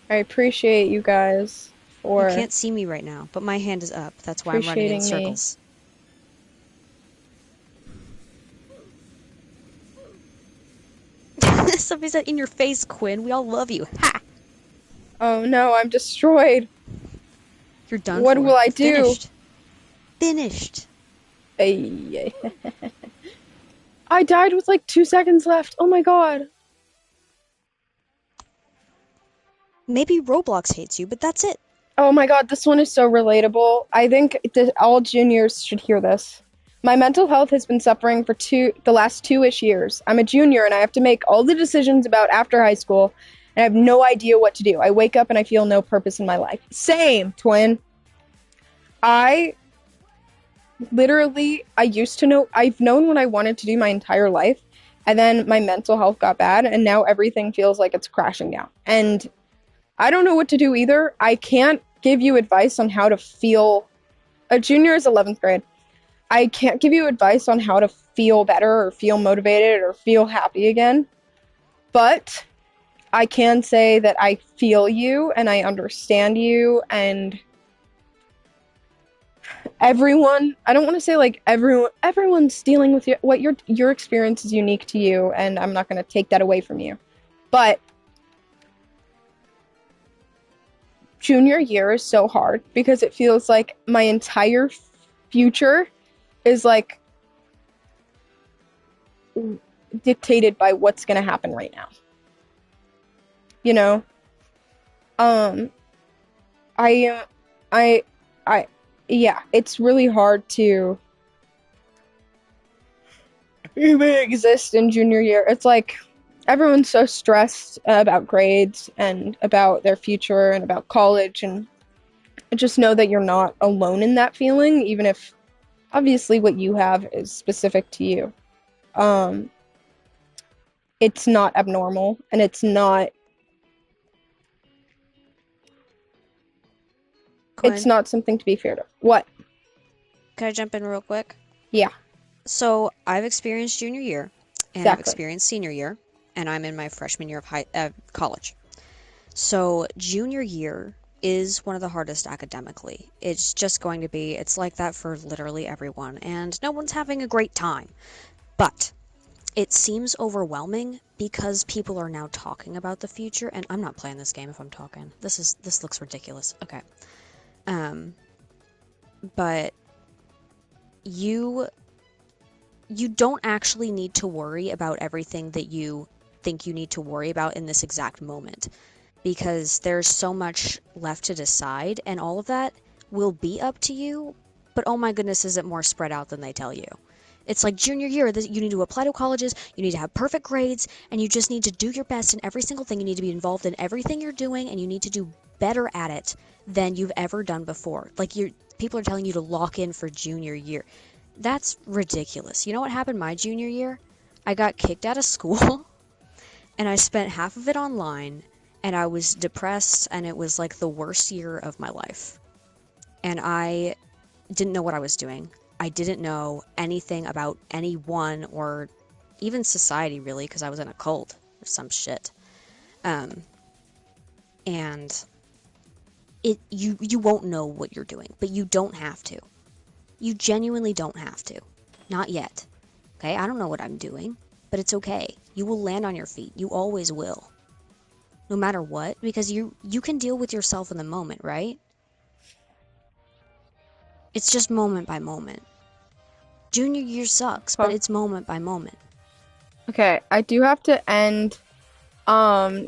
I appreciate you guys You for can't see me right now, but my hand is up. That's why I'm running in appreciating me. circles. Somebody said, in your face, Quinn. We all love you. Ha! Oh no, I'm destroyed. You're done What will for. I do? Finished. Finished. Ay, I died with like 2 seconds left. Oh my god. Maybe Roblox hates you, but that's it. Oh my god, this one is so relatable. I think all juniors should hear this. My mental health has been suffering for the last 2-ish years. I'm a junior and I have to make all the decisions about after high school, and I have no idea what to do. I wake up and I feel no purpose in my life. Same, twin. I I used to know, I've known what I wanted to do my entire life, and then my mental health got bad, and now everything feels like it's crashing down. And I don't know what to do either. I can't give you advice on how to feel. A junior is 11th grade. I can't give you advice on how to feel better or feel motivated or feel happy again. But I can say that I feel you and I understand you, and I don't want to say like everyone's dealing with what your experience is unique to you, and I'm not going to take that away from you. But junior year is so hard because it feels like my entire future is like dictated by what's going to happen right now. You know, um, I, I, I, yeah, it's really hard to even exist in junior year. It's like everyone's so stressed about grades and about their future and about college, and just know that you're not alone in that feeling, even if obviously what you have is specific to you. Um, it's not abnormal, and it's Quinn, not something to be feared of. What? can I jump in real quick? Yeah, So, I've experienced junior year, and I've exactly. experienced senior year, and I'm in my freshman year of college. So, junior year is one of the hardest academically. It's just going to be, it's like that for literally everyone, and no one's having a great time. But it seems overwhelming because people are now talking about the future, and I'm not playing this game if I'm talking. This looks ridiculous. Okay. Um, but you you don't actually need to worry about everything that you think you need to worry about in this exact moment, because there's so much left to decide, and all of that will be up to you. But oh my goodness, is it more spread out than they tell you? It's like junior year, you need to apply to colleges, you need to have perfect grades, and you just need to do your best in every single thing. You need to be involved in everything you're doing, and you need to do better at it than you've ever done before. Like, people are telling you to lock in for junior year. That's ridiculous. You know what happened my junior year? I got kicked out of school and I spent half of it online, and I was depressed, and it was like the worst year of my life. And I didn't know what I was doing. I didn't know anything about anyone or even society, really, because I was in a cult or some shit. Um, and you won't know what you're doing, but you don't have to. You genuinely don't have to. Not yet. Okay? I don't know what I'm doing, but it's okay. You will land on your feet. You always will. No matter what, because you can deal with yourself in the moment, right? It's just moment by moment. Junior year sucks, but Huh. it's moment by moment. Okay, I do have to end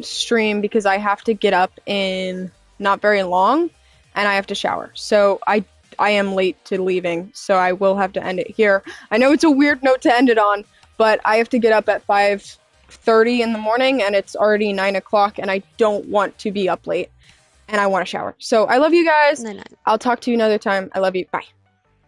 stream because I have to get up in not very long and I have to shower. So I am late to leaving, so I will have to end it here. I know it's a weird note to end it on, but I have to get up at 5:30 in the morning and it's already 9 o'clock and I don't want to be up late and I want to shower. So I love you guys. No, no. I'll talk to you another time. I love you. Bye.